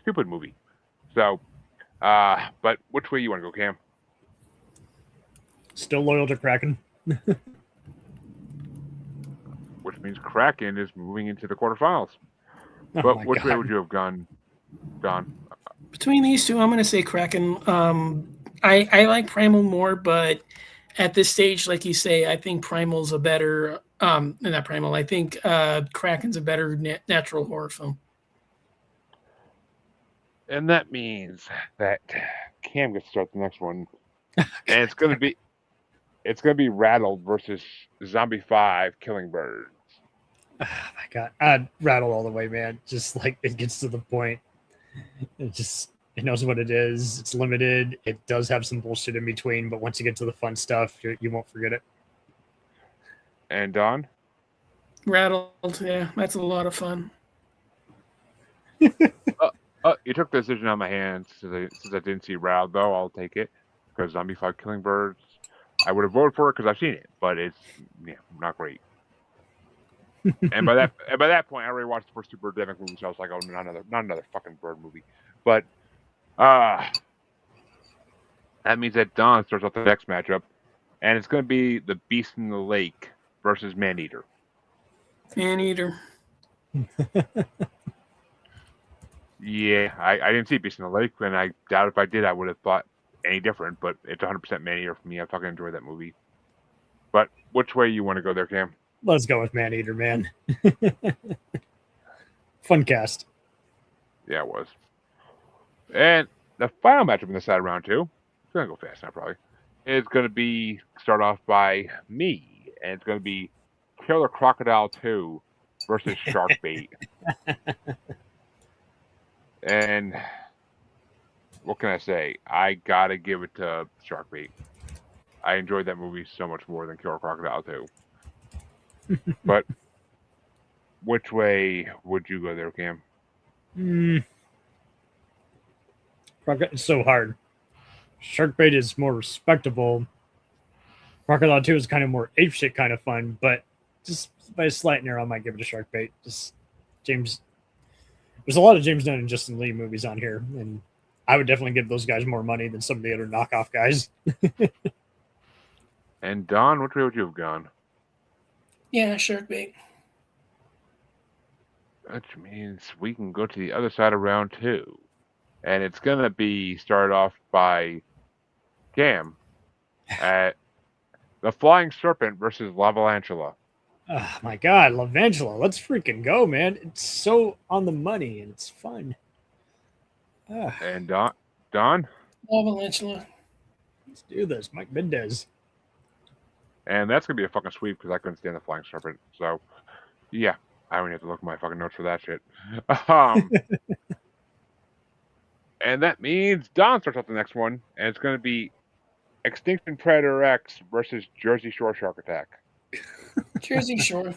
Speaker 1: stupid movie. So, but which way you want to go, Cam?
Speaker 2: Still loyal to Kraken.
Speaker 1: Which means Kraken is moving into the quarterfinals.
Speaker 2: Oh
Speaker 1: But which way would you have gone, Don?
Speaker 3: Between these two, I'm going to say Kraken. I like Primal more, but at this stage, like you say, I think Primal's a better. Not Primal. I think Kraken's a better natural horror film.
Speaker 1: And that means that Cam gets to start the next one, and it's gonna be Rattled versus Zombie 5 Killing Birds.
Speaker 2: Oh my God, I'd rattle all the way, man. Just like it gets to the point. It knows what it is. It's limited. It does have some bullshit in between, but once you get to the fun stuff, you won't forget it.
Speaker 1: And Don?
Speaker 3: Rattled, yeah, that's a lot of fun.
Speaker 1: You took the decision out of my hands. Since I didn't see Rattled, though, I'll take it. Because Zombie 5 Killing Birds, I would have voted for it because I've seen it, but it's not great. and by that point, I already watched the first two Birdemic movies, so I was like, oh, not another fucking bird movie. But that means that Don starts off the next matchup, and it's going to be the Beast in the Lake versus Maneater.
Speaker 3: Maneater.
Speaker 1: Yeah, I didn't see Beast in the Lake, and I doubt if I did, I would have thought any different. But it's 100% Maneater for me. I fucking enjoyed that movie. But which way you want to go there, Cam?
Speaker 2: Let's go with Maneater, man. Fun cast.
Speaker 1: Yeah, it was. And the final matchup in this side of round 2, it's going to go fast now probably, is going to be start off by me, and it's going to be Killer Crocodile 2 versus Sharkbait. And what can I say? I got to give it to Sharkbait. I enjoyed that movie so much more than Killer Crocodile 2. But which way would you go there, Cam?
Speaker 2: It's so hard. Sharkbait is more respectable. Crocodile 2 is kind of more apeshit kind of fun, but just by a slight narrow, I might give it a Sharkbait. Just James. There's a lot of James Gunn and Justin Lee movies on here, and I would definitely give those guys more money than some of the other knockoff guys.
Speaker 1: And Don, which way would you have gone?
Speaker 3: Yeah, Sharkbait.
Speaker 1: Which means we can go to the other side of round 2. And it's going to be started off by Cam at the Flying Serpent versus Lavalantula.
Speaker 2: Oh my God, Lavangela. Let's freaking go, man. It's so on the money and it's fun.
Speaker 1: And Don?
Speaker 3: Lavalantula.
Speaker 2: Let's do this. Mike Mendez.
Speaker 1: And that's going to be a fucking sweep because I couldn't stand the Flying Serpent. So, yeah. I don't even have to look at my fucking notes for that shit. And that means Don starts off the next one, and it's going to be Extinction Predator X versus Jersey Shore Shark Attack.
Speaker 3: Jersey Shore.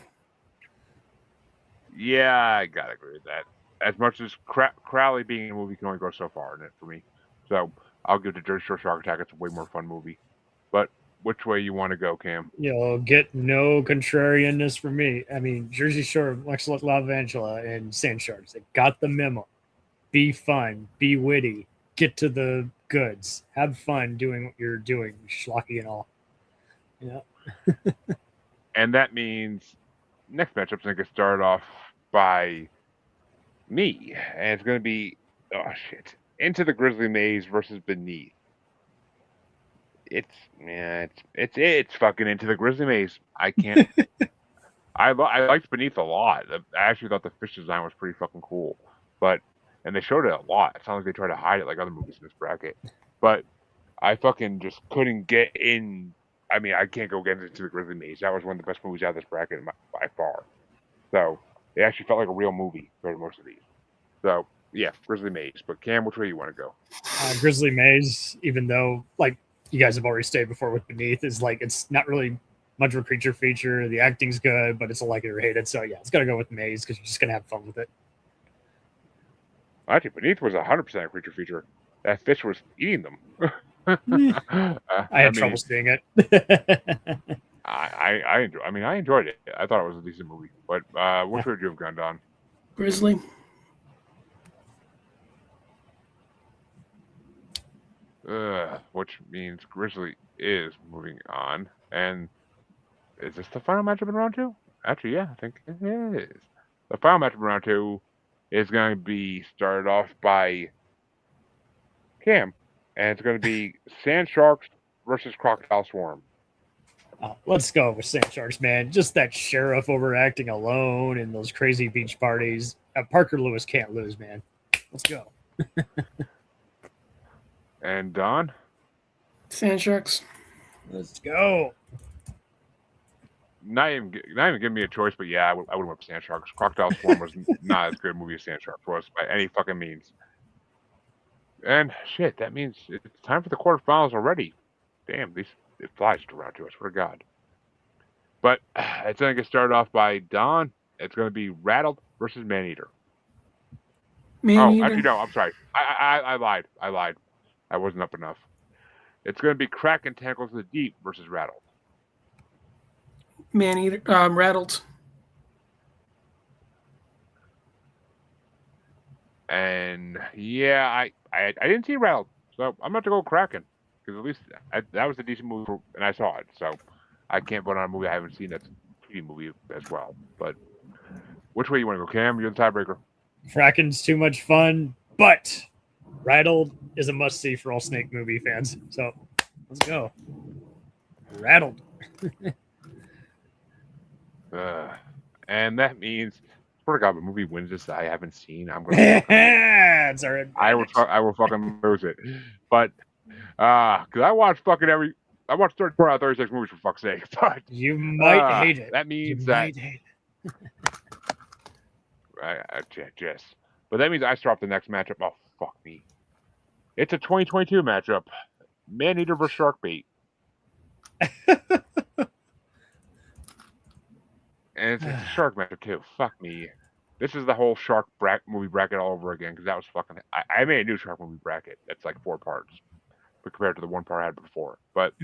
Speaker 1: Yeah, I gotta agree with that. As much as Crowley being in a movie can only go so far in it for me. So I'll give it to Jersey Shore Shark Attack. It's a way more fun movie. But which way you want to go, Cam?
Speaker 2: You'll get no contrarianness from me. I mean, Jersey Shore, Excellent Lavangela, and Sand Sharks. They got the memo. Be fun. Be witty. Get to the goods. Have fun doing what you're doing, schlocky and all. Yeah.
Speaker 1: And that means next matchup's going to get started off by me. And it's going to be, Into the Grizzly Maze versus Beneath. It's fucking Into the Grizzly Maze. I can't. I liked Beneath a lot. I actually thought the fish design was pretty fucking cool. But and they showed it a lot. It sounds like they tried to hide it like other movies in this bracket. But I fucking just couldn't get in. I mean, I can't go get into the Grizzly Maze. That was one of the best movies out of this bracket by far. So it actually felt like a real movie compared to most of these. So yeah, Grizzly Maze. But Cam, which way you want to go?
Speaker 2: Grizzly Maze, even though like you guys have already stated before with Beneath, is like it's not really much of a creature feature. The acting's good, but it's a like it or hate it. So yeah, it's got to go with Maze because you're just gonna have fun with it.
Speaker 1: Actually, Beneath was 100% a creature feature. That fish was eating them.
Speaker 2: I had trouble seeing it.
Speaker 1: I enjoyed it. I thought it was a decent movie. But which way would you have gone, Don?
Speaker 3: Grizzly.
Speaker 1: Which means Grizzly is moving on. And is this the final matchup in round two? Actually, yeah, I think it is. The final matchup in round two is going to be started off by Cam, and it's going to be Sand Sharks versus Crocodile Swarm.
Speaker 2: Let's go with Sand Sharks, man. Just that sheriff overacting alone and those crazy beach parties. Parker Lewis can't lose, man. Let's go.
Speaker 1: And Don?
Speaker 3: Sand Sharks.
Speaker 2: Let's go.
Speaker 1: Not even giving me a choice, but yeah, I would have went with Sand Sharks. Crocodile Swarm was not as good a movie as Sand Sharks was by any fucking means. And shit, that means it's time for the quarterfinals already. Damn, it flies around to us. Swear to God. But it's going to get started off by Don. It's going to be Rattled versus Maneater.
Speaker 3: Maneater.
Speaker 1: Actually, no, I'm sorry. I lied. I wasn't up enough. It's going to be Kraken Tentacles of the Deep versus Rattled.
Speaker 3: Maneater. Rattled.
Speaker 1: And yeah, I didn't see Rattled, so I'm going to go Kraken. Because at least that was a decent movie, and I saw it. So I can't vote on a movie I haven't seen that's a TV movie as well. But which way you want to go, Cam? You're the tiebreaker.
Speaker 2: Kraken's too much fun, but Rattled is a must-see for all Snake movie fans. So let's go. Rattled.
Speaker 1: And that means, swear to God, the movie wins this that I haven't seen. I'm gonna.
Speaker 2: It's all right.
Speaker 1: I will fucking lose it. But because I watched 34 out of 36 movies for fuck's sake. But
Speaker 2: you might hate it.
Speaker 1: That means
Speaker 2: you
Speaker 1: that.
Speaker 2: Might hate it.
Speaker 1: Yes. But that means I start off the next matchup. Oh fuck me! It's a 2022 matchup. Maneater versus Sharkbait. And it's a shark matchup too. Fuck me. This is the whole shark movie bracket all over again because that was fucking. I made a new shark movie bracket. That's like 4 parts, but compared to the 1 part I had before. But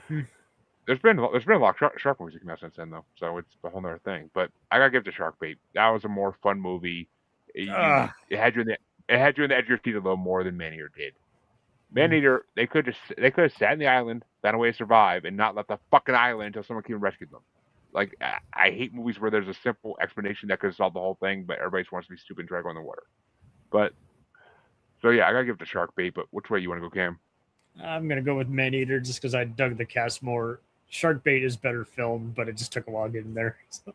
Speaker 1: there's been a lot of shark movies that come out since then though, so it's a whole other thing. But I gotta give it to Sharkbait. That was a more fun movie. It had you in the edge of your seat a little more than Maneater did. Maneater, they could have sat in the island, found a way to survive, and not left the fucking island until someone came and rescued them. Like, I hate movies where there's a simple explanation that could solve the whole thing, but everybody just wants to be stupid and try to go in the water. But, so yeah, I gotta give it to Sharkbait, but which way you want to go, Cam?
Speaker 2: I'm going to go with Maneater just because I dug the cast more. Sharkbait is better filmed, but it just took a while getting there. So.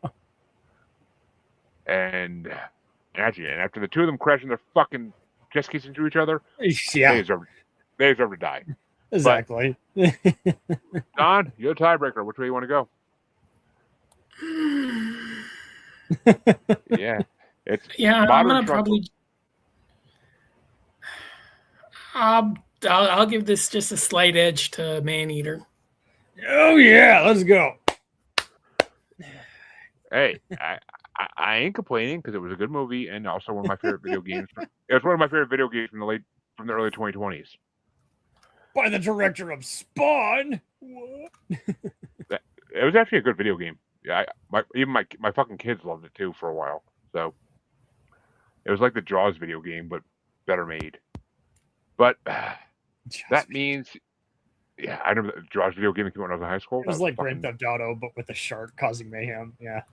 Speaker 1: And actually, after the two of them crashing their fucking jet skis into each other,
Speaker 2: yeah.
Speaker 1: They deserve to die.
Speaker 2: Exactly.
Speaker 1: But, Don, you're the tiebreaker. Which way you want to go? Yeah,
Speaker 3: I'm gonna probably. I'll give this just a slight edge to Maneater.
Speaker 2: Oh yeah, let's go.
Speaker 1: Hey, I ain't complaining because it was a good movie and also one of my favorite video games. It was one of my favorite video games from the early 2020s.
Speaker 2: By the director of Spawn.
Speaker 1: What? It was actually a good video game. Yeah, even my fucking kids loved it too for a while. So it was like the Jaws video game, but better made. But that means, yeah, I remember the Jaws video game came out when I was in high school.
Speaker 2: It was like Grand Theft Auto, but with a shark causing mayhem. Yeah,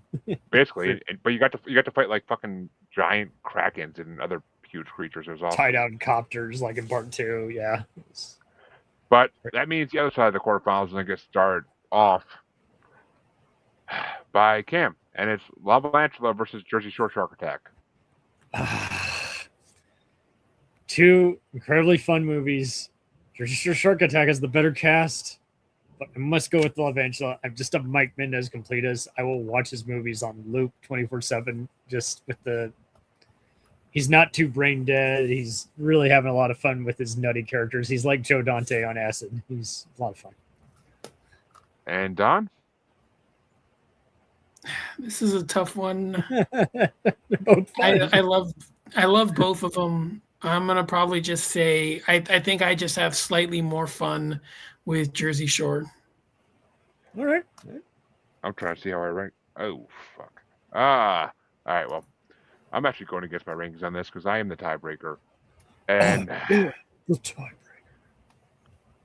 Speaker 1: basically. But you got to fight like fucking giant krakens and other huge creatures. It was awesome.
Speaker 2: Tie down copters like in part 2. Yeah.
Speaker 1: But that means the other side of the quarterfinals is going to get started off by Cam, and it's Lava Lantula versus Jersey Shore Shark Attack.
Speaker 2: two incredibly fun movies. Jersey Shore Shark Attack has the better cast, but I must go with Love Angela. I'm just a Mike Mendez completist. I will watch his movies on loop 24/7. Just with the, he's not too brain dead. He's really having a lot of fun with his nutty characters. He's like Joe Dante on acid. He's a lot of fun.
Speaker 1: And Don?
Speaker 3: This is a tough one.
Speaker 2: Both fun.
Speaker 3: I love both of them. I'm gonna probably just say I think I just have slightly more fun with Jersey Shore.
Speaker 2: All right.
Speaker 1: I'm trying to see how I rank. Oh, fuck. All right, well, I'm actually going against my rankings on this because I am the tiebreaker. And
Speaker 2: the tiebreaker.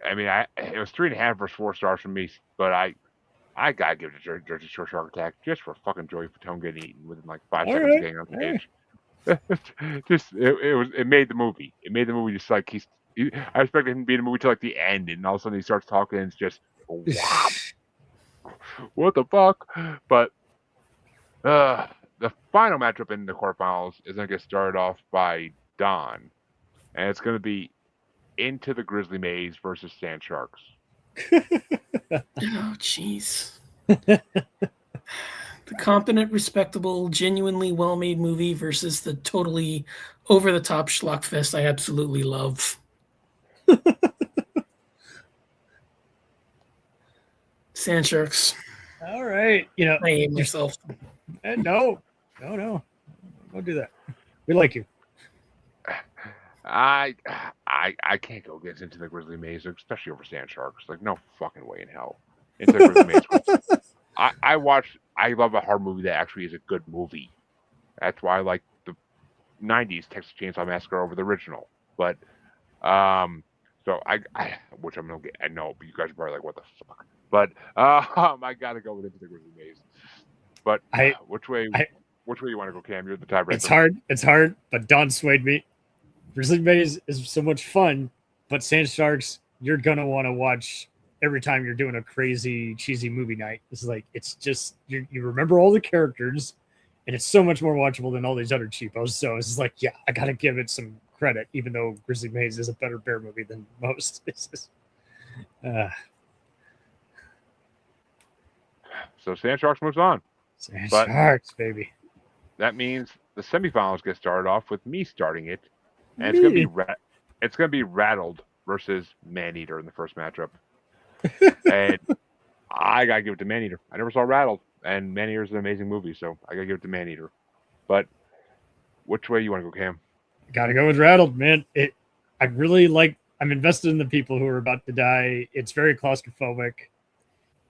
Speaker 1: I mean, it was 3.5 versus 4 stars from me, but I gotta give it to Jersey Shore Shark Attack just for fucking Joey Fatone getting eaten within like 5 seconds of getting on stage. Just it made the movie. It made the movie just like I expected him to be in the movie till like the end, and all of a sudden he starts talking, and it's just wow, what the fuck? But the final matchup in the quarterfinals is gonna get started off by Don, and it's gonna be Into the Grizzly Maze versus Sand Sharks.
Speaker 3: Oh, jeez. The competent, respectable, genuinely well-made movie versus the totally over-the-top schlockfest I absolutely love. Sand Sharks.
Speaker 2: All right. You know,
Speaker 3: I hate myself.
Speaker 2: No. Don't do that. We like you.
Speaker 1: I can't go against Into the Grizzly Maze, especially over Sand Sharks. Like, no fucking way in hell. Into the Grizzly Maze. I love a horror movie that actually is a good movie. That's why I like the 90s Texas Chainsaw Massacre over the original. But, so which I'm gonna get, I know, but you guys are probably like, what the fuck? But, I gotta go with Into the Grizzly Maze. But, which way you want to go, Cam? You're the tiebreaker.
Speaker 2: It's hard, but Don swayed me. Grizzly Maze is so much fun, but Sand Sharks, you're gonna want to watch every time you're doing a crazy, cheesy movie night. It's like, it's just, you remember all the characters, and it's so much more watchable than all these other cheapos. So it's just like, yeah, I gotta give it some credit, even though Grizzly Maze is a better bear movie than most. It's just,
Speaker 1: So Sand Sharks moves on.
Speaker 2: Sand Sharks, baby.
Speaker 1: That means the semifinals get started off with me starting it. And it's gonna be Rattled versus Maneater in the first matchup. And I gotta give it to Maneater. I never saw Rattled, and Maneater is an amazing movie, so I gotta give it to Maneater. But which way you want to go, Cam?
Speaker 2: Gotta go with Rattled, man. I'm invested in the people who are about to die. It's very claustrophobic.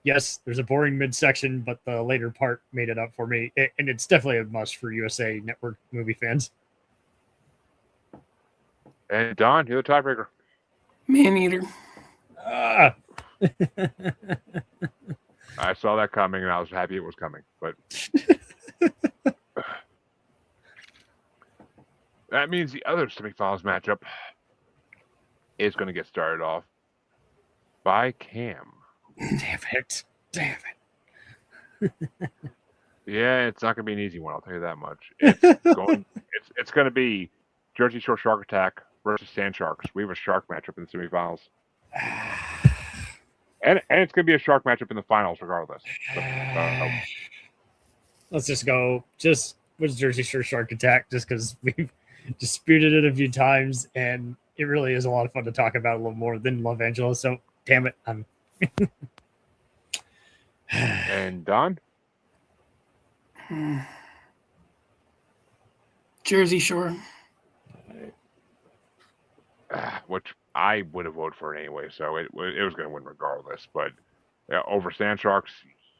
Speaker 2: Yes, there's a boring midsection, but the later part made it up for me. And it's definitely a must for USA Network movie fans.
Speaker 1: And Don, you're the tiebreaker.
Speaker 3: Maneater.
Speaker 1: I saw that coming, and I was happy it was coming. But that means the other semifinals matchup is going to get started off by Cam.
Speaker 2: Damn it.
Speaker 1: Yeah, it's not going to be an easy one, I'll tell you that much. It's going to be Jersey Shore Shark Attack versus Sand Sharks. We have a shark matchup in the semifinals. And it's going to be a shark matchup in the finals regardless.
Speaker 2: Let's just go with Jersey Shore Shark Attack, just because we've disputed it a few times, and it really is a lot of fun to talk about a little more than Love Angela. So, damn it.
Speaker 1: And Don?
Speaker 3: Jersey Shore.
Speaker 1: Which I would have voted for it anyway, so it was going to win regardless. But over Sand Sharks,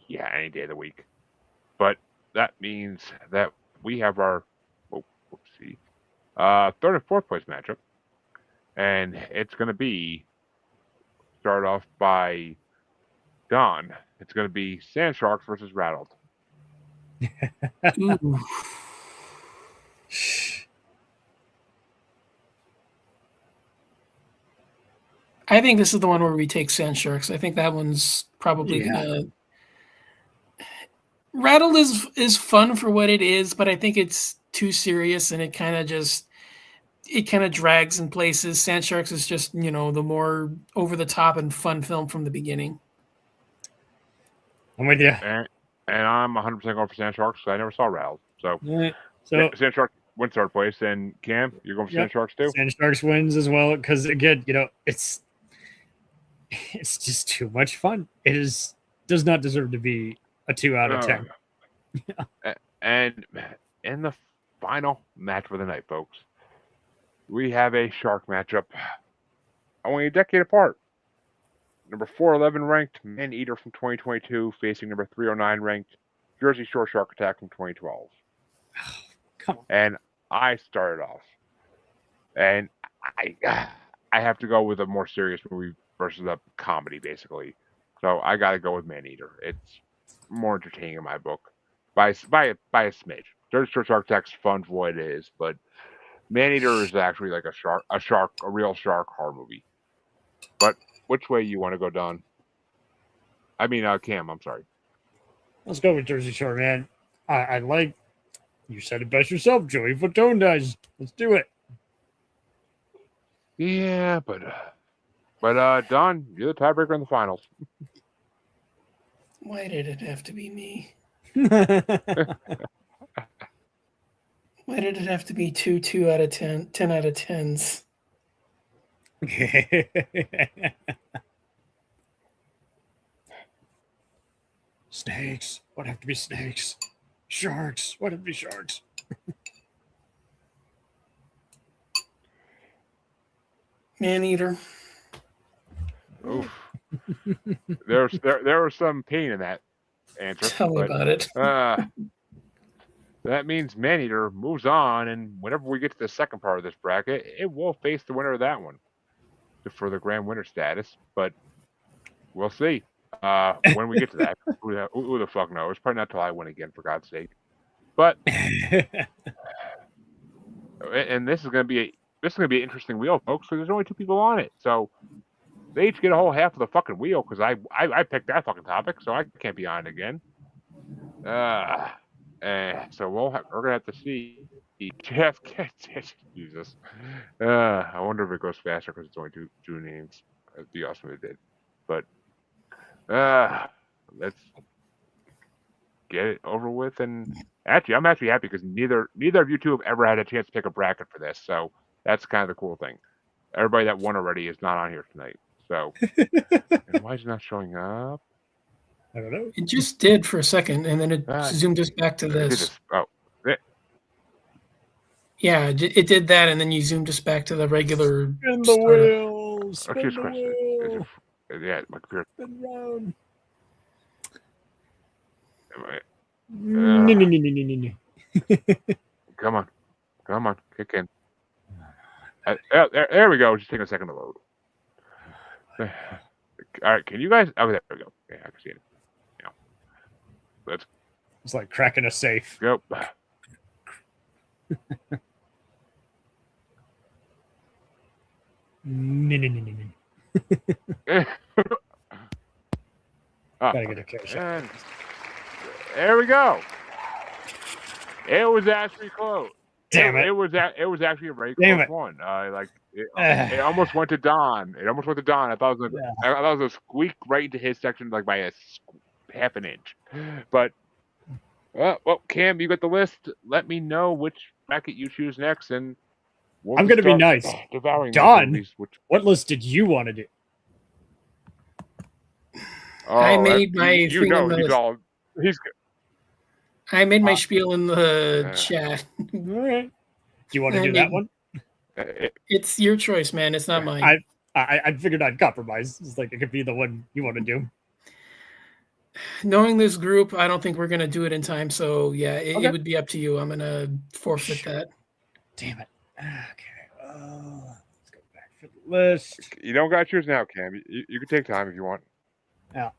Speaker 1: yeah, any day of the week. But that means that we have our third and fourth place matchup, and it's going to be start off by Don. It's going to be Sand Sharks versus Rattled.
Speaker 3: I think this is the one where we take Sand Sharks. I think that one's probably gonna. Rattled is fun for what it is, but I think it's too serious, and it kind of just it kind of drags in places. Sand Sharks is just, the more over the top and fun film from the beginning.
Speaker 2: I'm with you.
Speaker 1: And I'm 100% going for Sand Sharks because I never saw Rattles. So,
Speaker 2: So
Speaker 1: Sand Sharks wins third place. And Cam, you're going for Sand Sharks too?
Speaker 2: Sand Sharks wins as well because, again, it's just too much fun. Does not deserve to be a 2 out of 10.
Speaker 1: And in the final match for the night, folks, we have a shark matchup only a decade apart. Number 411 ranked Man Eater from 2022 facing number 309 ranked Jersey Shore Shark Attack from 2012.
Speaker 2: Come on.
Speaker 1: And I started off. And I have to go with a more serious movie versus a comedy, basically. So I got to go with Man Eater. It's more entertaining in my book by a smidge. Jersey Shore Shark Attack's fun for what it is, but Man Eater is actually like a real shark horror movie. But which way you want to go, Don? I mean, Cam, I'm sorry.
Speaker 2: Let's go with Jersey Shore, man. I like, you said it best yourself, Joey Fatone does. Let's do it.
Speaker 1: Yeah, but Don, you're the tiebreaker in the finals.
Speaker 3: Why did it have to be me? Why did it have to be 2 out of 10, 10 out of 10s?
Speaker 2: Snakes. What have to be snakes? Sharks. What have to be sharks?
Speaker 3: Man Eater.
Speaker 1: Oof. there was some pain in that answer.
Speaker 3: Tell me about it.
Speaker 1: That means Man Eater moves on, and whenever we get to the second part of this bracket, it will face the winner of that one for the grand winner status. But we'll see when we get to that. Who the fuck knows? Probably not till I win again, for God's sake. But and this is gonna be an interesting wheel, folks. So there's only 2 people on it, so they each get a whole half of the fucking wheel because I picked that fucking topic, so I can't be on it again. So we're gonna have to see. Jeff, Jesus. I wonder if it goes faster because it's only two names. That'd be awesome if it did. But let's get it over with. And actually, I'm actually happy because neither of you two have ever had a chance to pick a bracket for this. So that's kind of the cool thing. Everybody that won already is not on here tonight. So and why is it not showing up?
Speaker 2: I don't know.
Speaker 3: It just did for a second, and then it zoomed us back to this. Yeah, it did that, and then you zoomed us back to the regular.
Speaker 2: Spin the wheel. Spin the wheel.
Speaker 1: Yeah, my computer.
Speaker 2: Spin round.
Speaker 1: Come on, kick in. There we go. Just take a second to load. All right, can you guys? Oh, there we go. Yeah, I can see it.
Speaker 2: It's like cracking a safe.
Speaker 1: Go.
Speaker 2: Gotta get a cash.
Speaker 1: There we go. It was actually close.
Speaker 2: Damn it!
Speaker 1: It was actually a very close one. It almost went to Don. I thought it was a squeak right into his section, like by a half an inch. But well, Cam, you got the list. Let me know which bracket you choose next, and
Speaker 2: I'm gonna be nice.
Speaker 1: Devouring
Speaker 2: Don, what list did you want to do?
Speaker 3: I made my
Speaker 1: he's good.
Speaker 3: I made my spiel in the chat.
Speaker 2: All right. Do you want to do that one?
Speaker 3: It's your choice, man. It's not mine.
Speaker 2: I figured I'd compromise. It's like it could be the one you want to do.
Speaker 3: Knowing this group, I don't think we're gonna do it in time. So yeah, it would be up to you. I'm gonna forfeit that.
Speaker 2: Damn it. Okay. Let's go back for the list.
Speaker 1: You don't got yours now, Cam. You can take time if you want.
Speaker 3: Yeah.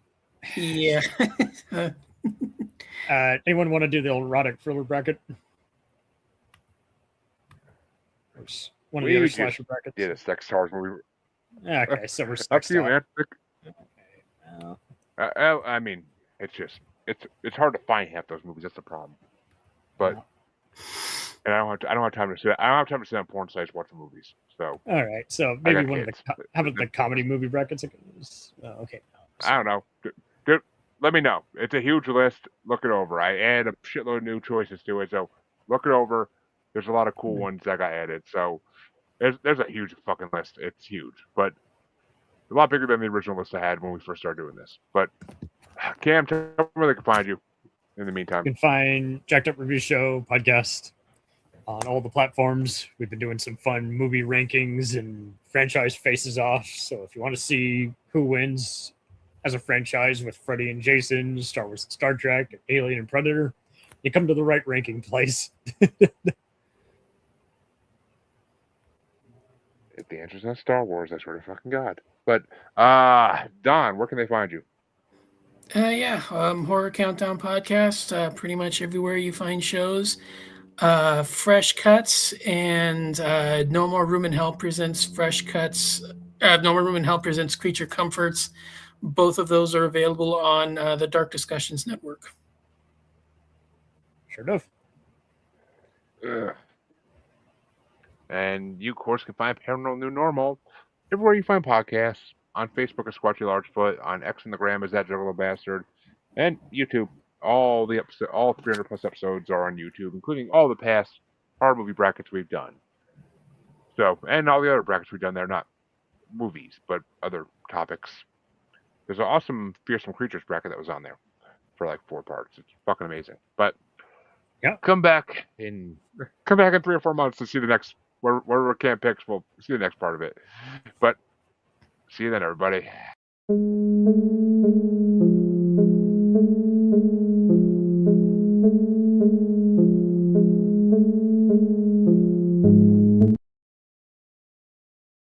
Speaker 2: Anyone want to do the erotic thriller bracket? One of the other slasher brackets.
Speaker 1: Yeah, the sex stars movie.
Speaker 2: Okay, so we're
Speaker 1: up to you, man. I mean, it's hard to find half those movies. That's the problem. But and I don't have time to sit. I don't have time to sit on porn sites watching movies. So
Speaker 2: All right, so
Speaker 1: I
Speaker 2: maybe
Speaker 1: got
Speaker 2: one of the
Speaker 1: kids.
Speaker 2: how about the comedy movie brackets? Okay,
Speaker 1: I don't know. Let me know. It's a huge list. Look it over. I add a shitload of new choices to it, so look it over. There's a lot of cool ones that got added. So there's a huge fucking list. It's huge, but a lot bigger than the original list I had when we first started doing this. But Cam, tell me where they can find you in the meantime.
Speaker 2: you can find Jacked Up Review Show podcast on all the platforms. We've been doing some fun movie rankings and franchise faces off. So if you want to see who wins as a franchise with Freddy and Jason, Star Wars and Star Trek, Alien and Predator, you come to the right ranking place.
Speaker 1: If the answer's not Star Wars, I swear to fucking God. But Don, where can they find you?
Speaker 3: Horror Countdown podcast. Pretty much everywhere you find shows. Fresh Cuts and No More Room in Hell presents Fresh Cuts. No More Room in Hell presents Creature Comforts. Both of those are available on the Dark Discussions Network.
Speaker 2: Sure enough.
Speaker 1: Ugh. And you, of course, can find Paranormal the New Normal everywhere you find podcasts. On Facebook as Squatchy Largefoot, on X and the Gram as That Juggalo Bastard, and YouTube. All 300 plus episodes are on YouTube, including all the past horror movie brackets we've done. So, and all the other brackets we've done there, not movies, but other topics. There's an awesome Fearsome Creatures bracket that was on there for like 4 parts. It's fucking amazing. But
Speaker 2: yeah,
Speaker 1: come back in 3 or 4 months to see the next where Cam picks. We'll see the next part of it. But see you then, everybody.